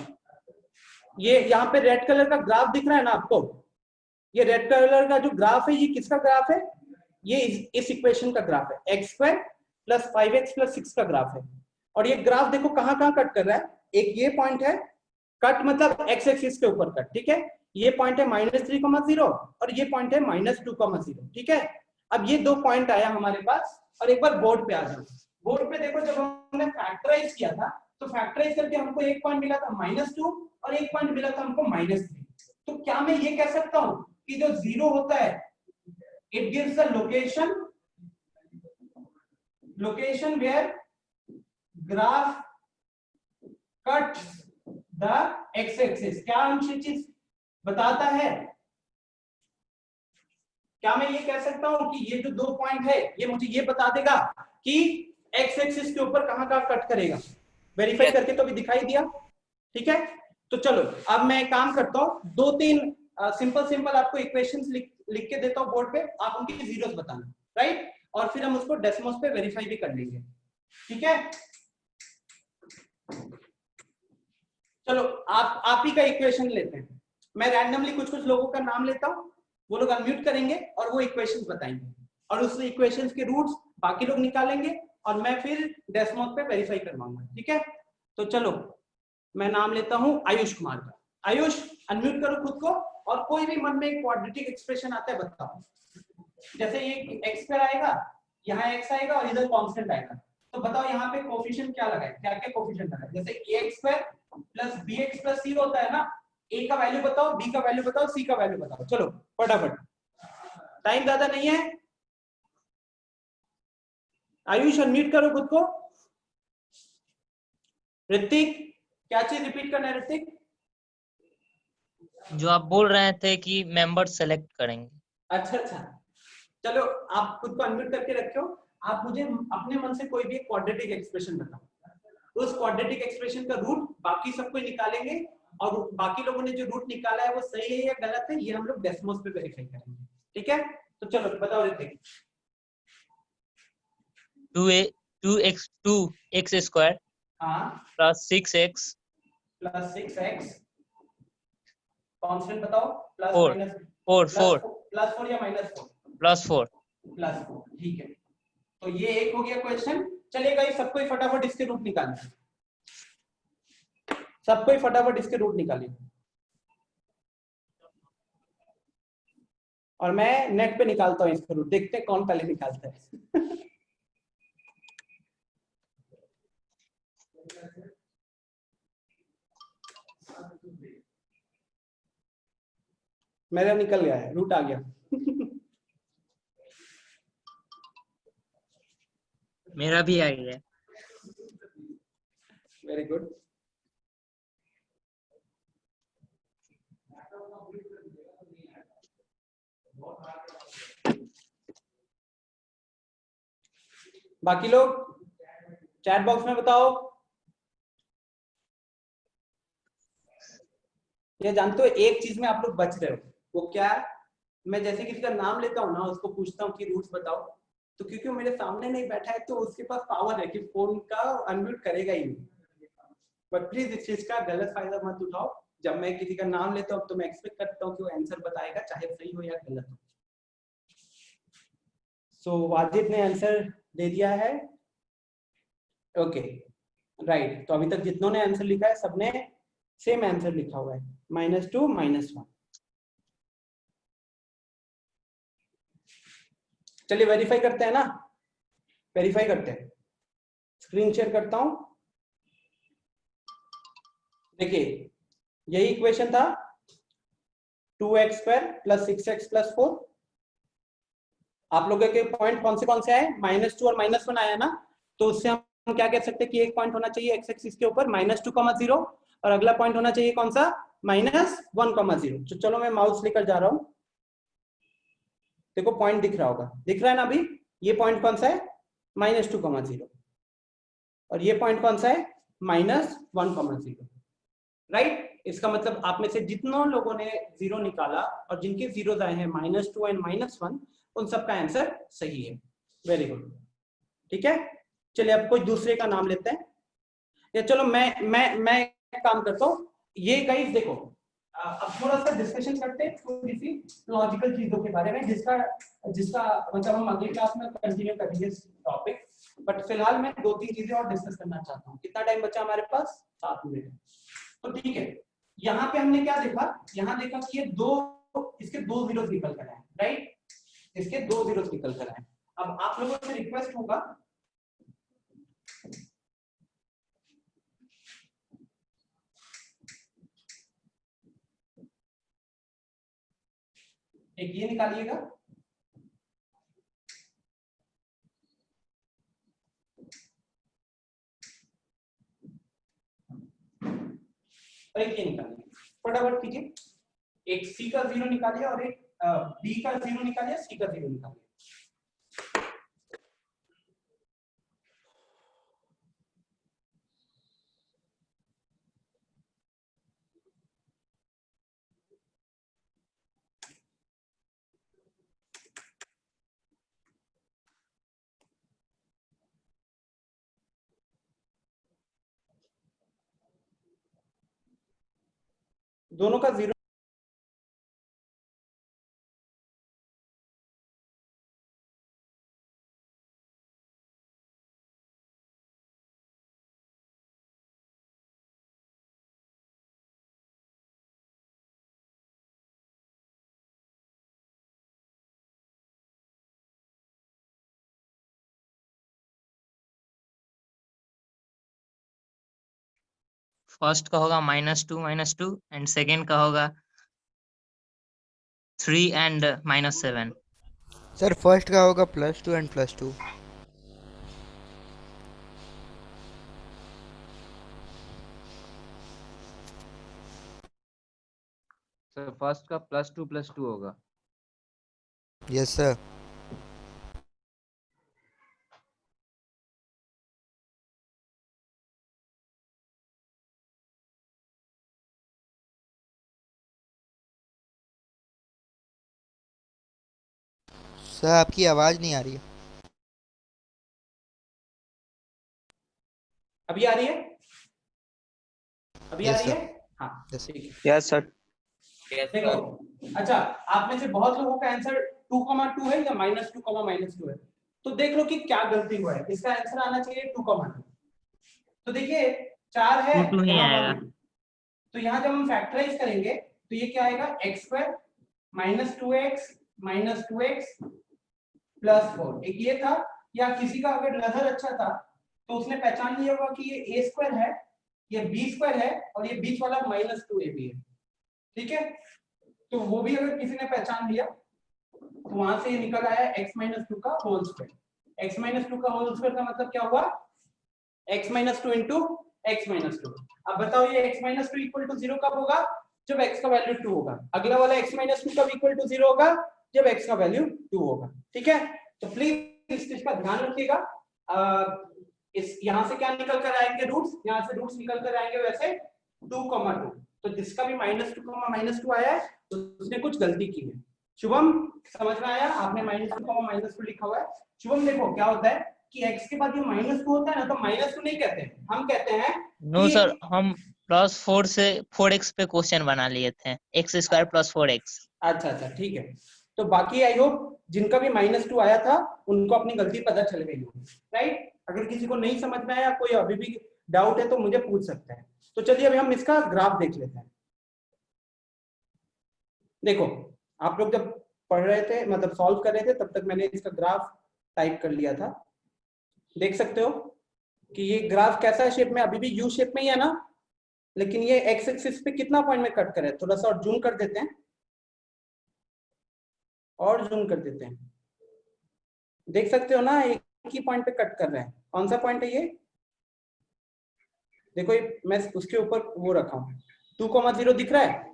ये यहाँ पे रेड कलर का ग्राफ दिख रहा है ना आपको? ये रेड कलर का जो ग्राफ है ये किसका ग्राफ है? ये इस इक्वेशन का ग्राफ है, x² + 5x + 6 का ग्राफ है। और ये ग्राफ देखो कहां कहां कट कर रहा है। एक ये पॉइंट है, कट मतलब x एक्सिस के ऊपर कट, ठीक है? ये पॉइंट है -3,0 और ये पॉइंट है -2,0, ठीक है? अब ये दो पॉइंट आया हमारे पास और एक बार बोर्ड पे आ जाओ। बोर्ड पे देखो जब हमने फैक्टराइज किया था तो फैक्टराइज करके हमको एक पॉइंट मिला था -2 और एक पॉइंट मिला था हमको -3। तो क्या मैं ये कह सकता हूं कि जो जीरो होता है it gives the location where graph cuts the x-axis? क्या अंश चीज बताता है? क्या मैं ये कह सकता हूं कि ये जो दो पॉइंट है ये मुझे ये बता देगा कि x एक्सिस के ऊपर कहां कहां कट करेगा? वेरीफाई करके तो भी दिखाई दिया, ठीक है? तो चलो अब मैं एक काम करता हूं, 2-3 सिंपल आपको इक्वेशंस लिख के देता हूं बोर्ड पे, आप उनकी जीरोस बताना, राइट? और फिर हम उसको डेसिमल्स पे वेरीफाई भी कर लेंगे, ठीक है? चलो आप ही का इक्वेशन लेते हैं। मैं रैंडमली कुछ लोगों का नाम लेता हूं, वो लोग अनम्यूट करेंगे और वो इक्वेशंस बताएंगे और उस इक्वेशंस के रूट्स बाकी लोग निकालेंगे और मैं फिर डेसिमल्स पे वेरीफाई करवाऊंगा, ठीक है? तो चलो मैं नाम लेता हूं आयुष कुमार का। आयुष अनम्यूट करो खुद को और कोई भी मन में एक क्वाड्रेटिक एक्सप्रेशन आता है बताओ। जैसे ये x² आएगा, यहाँ x आएगा और इधर कांस्टेंट आएगा, तो बताओ यहाँ पे कोफिशिएंट क्या लगाए, क्या क्या कोफिशिएंट लगाए? जैसे ax² + bx + c होता है ना, a का वैल्यू बताओ, b का वैल्यू बताओ, c का वैल्यू बताओ। चलो फटाफट, टाइम ज्यादा नहीं है। आयुष अनम्यूट करो खुद को। ऋतिक क्या चीज रिपीट करना है? ऋतिक
जो आप बोल रहे थे कि मेंबर सेलेक्ट करेंगे।
अच्छा चलो आप खुद को अनम्यूट करके रखो। आप मुझे अपने मन से कोई भी एक क्वाड्रेटिक एक्सप्रेशन बताओ। उस क्वाड्रेटिक एक्सप्रेशन का रूट बाकी सबको निकालेंगे और बाकी लोगों ने जो रूट निकाला है वो सही है या गलत है ये हम लोग डेसिमल्स पे वेरीफाई करेंगे, ठीक है? तो चलो बताओ ऋतिक।
2x square
हाँ
plus 6x
plus 6x constant बताओ प्लस
4
माइनस
4 4
प्लस 4 या माइनस 4
plus 4
प्लस 4 ठीक है तो ये एक हो गया क्वेश्चन चलिए गाइस सबको ही फटाफट इसके रूट निकालिए सबको ही फटाफट इसके रूट निकालिए और मैं नेट पे निकालता हूँ इसका रूट देखते हैं कौन पहले निकालता है मेरा निकल गया है रूट आ गया
मेरा भी आ गया है।
वेरी गुड बाकी लोग चैट बॉक्स में बताओ ये जानते हो एक चीज में आप लोग बच रहे हो वो क्या है मैं जैसे किसी का नाम लेता हूँ ना उसको पूछता हूँ कि रूट्स बताओ तो क्योंकि वो मेरे सामने नहीं बैठा है तो उसके पास पावर है कि फोन का अनम्यूट करेगा ही नहीं बट प्लीज इस चीज का गलत फायदा मत उठाओ जब मैं किसी का नाम लेता हूँ तो मैं एक्सपेक्ट करता हूँ कि वो आंसर बताएगा चाहे सही हो या गलत हो सो वाजिद ने आंसर दे दिया है ओके राइट तो अभी तक जितनों ने आंसर लिखा है सबने सेम आंसर लिखा हुआ है -2 -1 चलिए वेरीफाई करते हैं ना वेरीफाई करते हैं स्क्रीन शेयर करता हूं देखिए यही इक्वेशन था 2x² + 6x + 4 आप लोगों के पॉइंट कौन से आए -2 और -1 आया ना तो उससे हम क्या कह सकते हैं कि एक पॉइंट होना चाहिए x एक्सिस के ऊपर -2, 0 और अगला पॉइंट होना चाहिए कौन सा -1, 0 तो चलो मैं माउस लेकर जा रहा हूं देखो पॉइंट दिख रहा होगा दिख रहा है ना अभी ये पॉइंट कौन सा है -2, 0 और ये पॉइंट कौन सा है -1, 0 राइट इसका मतलब आप में से जितनों लोगों ने 0 निकाला और जिनके जीरोस आए हैं -2 एंड -1 उन सबका आंसर सही है वेरी गुड ठीक है चलिए अब कोई दूसरे का नाम लेते हैं या चलो मैं एक काम करता हूँ ये गाइस देखो अब थोड़ा सा डिस्कशन करते हैं थोड़ी सी लॉजिकल चीजों के बारे में जिसका मतलब हम अगली क्लास में कंटिन्यू करेंगे इस टॉपिक बट फिलहाल मैं 2-3 चीजें और डिस्कस करना चाहता हूँ कितना टाइम बचा हमारे पास 7 मिनट तो ठीक है यहाँ पे हमने क्या देखा यहाँ देखा कि ये इसके 2 जीरो निकल कर आए राइट इसके 2 जीरो निकल कर आए अब आप लोगों से रिक्वेस्ट होगा एक ये निकालिएगा और एक ये निकालिए फटाफट कीजिए एक सी का 0 निकालिए और एक बी का 0 निकालिए सी का 0 निकालिए दोनों का 0
फर्स्ट का होगा -2 एंड सेकेंड का होगा 3 एंड -7
सर फर्स्ट का होगा +2 एंड +2
सर फर्स्ट का +2 +2 होगा
यस सर सर आपकी आवाज़ नहीं आ रही है
अभी आ रही है? अभी आ
Yes,
रही
sir.
है? हाँ
Yes.
ठीक है।
Yes sir.
देखो, अच्छा आप में से बहुत लोगों का आंसर 2,2 है या -2,-2 है, तो देख लो कि क्या गलती हुआ है। इसका आंसर आना चाहिए 2,2। तो देखिए 4 है
2 ही
यहाँ
आएगा।
पर भी। तो यहाँ जब हम फैक्टराइज करेंगे तो ये क्या आएगा, x² -2x -2x +4। एक ये था, या किसी का अगर नजर अच्छा था तो उसने पहचान लिया होगा कि ये a² है, ये b² है और ये बीच वाला -2ab है। ठीक है, तो वो भी अगर किसी ने पहचान लिया तो वहां से ये निकल आया x - 2 का होल स्क्वायर। x - 2 का होल स्क्वायर का मतलब क्या हुआ, x - 2 into x - 2। अब बताओ ये x - 2 इक्वल टू 0 कब होगा, जब x का वैल्यू 2 होगा। अगला वाला x - 2 कब इक्वल टू 0 होगा, जब x का वैल्यू 2 होगा। ठीक है, तो प्लीज इस चीज का ध्यान रखिएगा। इस यहां से क्या निकल कर आएंगे रूट्स, यहां से रूट्स निकल कर आएंगे वैसे 2,2। तो जिसका भी -2, -2 आया है तो उसने कुछ गलती की है। शुभम समझ में आया, आपने -2, -2 लिखा हुआ है। शुभम देखो क्या होता है कि x के बाद जो -2 होता है ना, तो -2 नहीं कहते हैं, हम कहते हैं
नो
कि
सर, हम +4 से 4x पे क्वेश्चन बना लिए थे, x² + 4x।
अच्छा ठीक है। तो बाकी आई होप जिनका भी -2 आया था उनको अपनी गलती पता चल गई होगी, राइट। अगर किसी को नहीं समझ में आया, कोई अभी भी डाउट है तो मुझे पूछ सकते हैं। तो चलिए अभी हम इसका ग्राफ देख लेते हैं। देखो आप लोग जब पढ़ रहे थे, मतलब सॉल्व कर रहे थे, तब तक मैंने इसका ग्राफ टाइप कर लिया था। देख सकते हो कि ये ग्राफ कैसा है शेप में, अभी भी यू शेप में ही है ना, लेकिन ये एक्स एक्सिस पे कितना पॉइंट में कट करे, थोड़ा सा और जूम कर देते हैं, और जूम कर देते हैं। देख सकते हो ना, एक ही पॉइंट पे कट कर रहे हैं। कौन सा पॉइंट है ये, देखो ये मैं उसके ऊपर वो रखा हूँ, 2,0 दिख रहा है,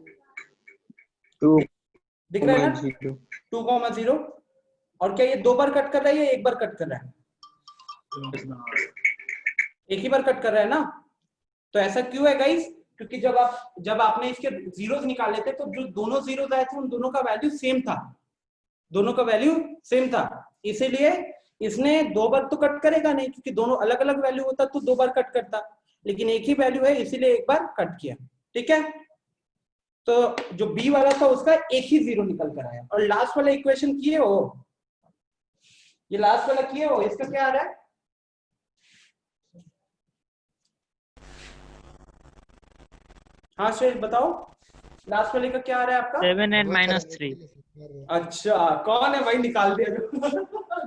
2,
दिख रहा है ना 2,0। और क्या ये 2 बार कट कर रहा है या 1 बार कट कर रहा है, एक ही बार कट कर रहा है ना। तो ऐसा क्यों है गाइस, क्योंकि जब आपने इसके जीरोस निकाले थे तो जो दोनों जीरोस आए थे उन दोनों का वैल्यू सेम था, दोनों का वैल्यू सेम था। इसीलिए इसने 2 बार तो कट करेगा नहीं, क्योंकि दोनों अलग अलग वैल्यू होता तो 2 बार कट करता, लेकिन एक ही वैल्यू है इसीलिए 1 बार कट किया। ठीक है, तो जो बी वाला था उसका एक ही 0 निकल कर आया। और लास्ट वाला इक्वेशन किए हो, ये लास्ट वाला किए हो, इसका क्या आ रहा है, हाँ श्रेष बताओ, लास्ट वाले का क्या आ रहा है आपका,
7 and -3।
अच्छा कौन है भाई, निकाल दिया जो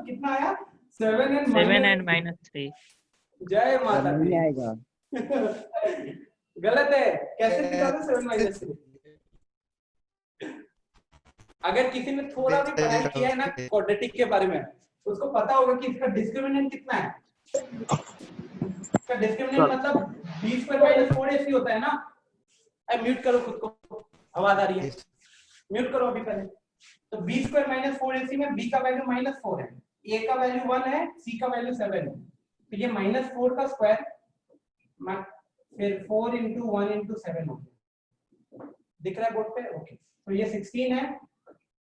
कितना आया, 7 and
-3।
जय माता दी।
आएगा।
गलत है, कैसे निकाला 7 - 3। अगर किसी ने थोड़ा भी पढ़ाई किया है ना क्वाड्रेटिक के बारे में, उसको पता होगा कि इसका डिस्क्रिमिनेंट कितना है। इसका डिस्क्रिमिनेंट मतलब b² - 4ac होता है ना। म्यूट करो खुद को, आवाज आ रही है, म्यूट करो अभी पहले। तो b² - 4ac में b का वैल्यू -4 है, a का वैल्यू 1 है, c का वैल्यू 7 है। तो ये -4 का स्क्वायर, फिर 4 × 1 × 7 हो गया, दिख रहा है बोर्ड पे, ओके। तो ये 16 है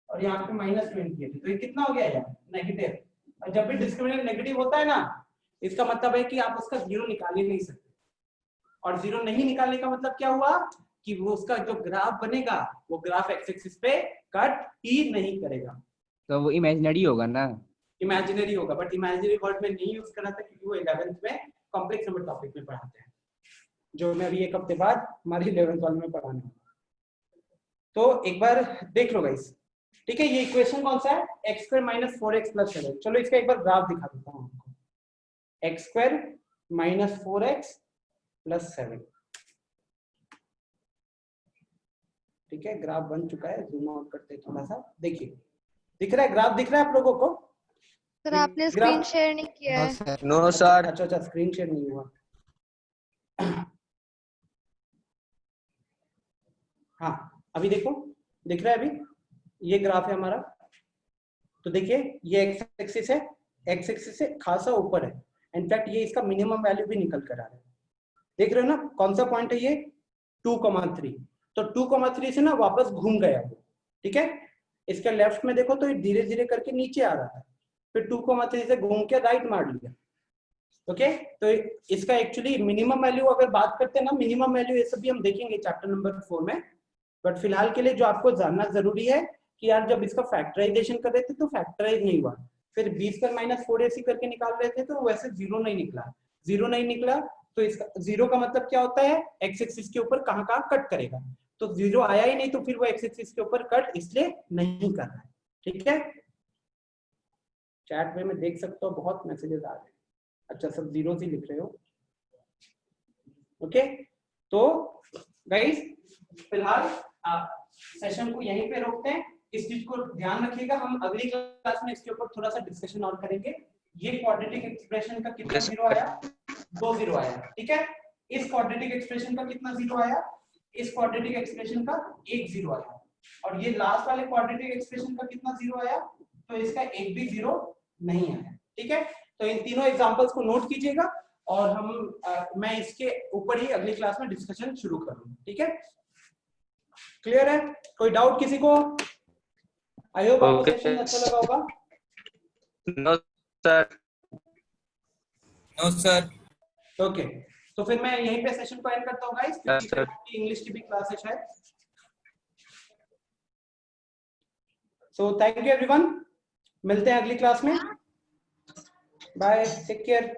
और यहाँ पे -20 है, तो ये कितना हो गया यार, नेगेटिव। और जब भी डिस्क्रिमिनेंट नेगेटिव होता है ना, इसका मतलब है कि आप उसका 0 निकाल ही नहीं सकते। और 0 नहीं निकालने का मतलब क्या हुआ कि वो उसका जो ग्राफ बनेगा वो ग्राफ एक्स एक्सिस पे कट ही नहीं करेगा,
तो वो इमेजिनरी होगा ना।
इमेजिनरी होगा। बट इमेजिनरी वर्ड में नहीं यूज करा था क्योंकि वो 11th में कॉम्प्लेक्स नंबर टॉपिक में पढ़ाते हैं, जो मैं अभी 1 हफ्ते बाद हमारी 11th वाले में पढ़ाने वाला। तो एक बार देख लो गाइस, ठीक है। ये इक्वेशन कौन सा है, x² - 4x + 7। चलो इसका एक बार ग्राफ दिखा देता हूँ आपको, x² - 4x + 7। ठीक है, ग्राफ बन चुका है, जूम आउट करते हैं थोड़ा सा, देखिए दिख रहा है, ग्राफ दिख रहा है आप लोगों को।
सर आपने
ग्राफ-
स्क्रीन शेयर नहीं किया है।
No sir.
अच्छा स्क्रीन शेयर नहीं हुआ। हाँ अभी देखो, दिख रहा है अभी, ये ग्राफ है हमारा। तो देखिए ये एक्स एक्सिस है, एक्स एक्सिस से खासा ऊपर है, इनफैक्ट ये इसका मिनिमम वैल्यू भी निकल कर आ रहा है। देख रहे हो ना कौन सा पॉइंट है ये, 2,3। तो 2,3 से ना वापस घूम गया वो। ठीक है, इसके लेफ्ट में देखो तो ये धीरे धीरे करके नीचे आ रहा है, फिर 2,3 से घूम के राइट मार लिया। ओके तो इसका एक्चुअली मिनिमम वैल्यू अगर बात करते हैं ना, मिनिमम वैल्यू ये सब भी हम देखेंगे चैप्टर नंबर 4 में, बट फिलहाल के लिए जो आपको जानना जरूरी है कि यार जब इसका फैक्टराइजेशन कर रहे थे तो फैक्टराइज नहीं हुआ, फिर b² - 4ac करके निकाल रहे थे तो वैसे जीरो नहीं निकला, तो इसका जीरो का मतलब क्या होता है, एक्स एक्सिस के ऊपर कहाँ कट करेगा, तो जीरो आया ही नहीं तो फिर वो एक्स एक्सिस के ऊपर कट इसलिए नहीं कर रहा है। ठीक है, चैट में मैं देख सकता हूँ बहुत मैसेजेस आ रहे हैं, अच्छा सब जीरो ही लिख रहे हो। ओके तो गाइस फिलहाल सेशन को यहीं पे रोकते हैं, इस चीज को ध्यान रखिएगा, हम अगली क्लास में इसके ऊपर थोड़ा सा डिस्कशन और करेंगे। ये क्वाड्रेटिक एक्सप्रेशन का कितना जीरो आया, 2 जीरो आया, ठीक है। इस क्वाड्रेटिक एक्सप्रेशन का कितना जीरो आया, इस क्वाड्रेटिक एक्सप्रेशन का 1 जीरो आया, और ये लास्ट वाले क्वाड्रेटिक एक्सप्रेशन का कितना जीरो आया, तो इसका एक भी जीरो नहीं आया। ठीक है, तो इन तीनों एग्जांपल्स को नोट कीजिएगा और हम मैं इसके ऊपर ही अगली क्लास में डिस्कशन शुरू करूंगा। ठीक है, क्लियर है, कोई डाउट किसी को? आई होप आपको सेशन अच्छा लगा होगा।
No sir.
No sir.
Okay तो फिर मैं यहीं पे सेशन को एंड करता हूँ गाइस, क्योंकि इंग्लिश की भी क्लास है शायद। सो थैंक यू एवरीवन, मिलते हैं अगली क्लास में, बाय, टेक केयर।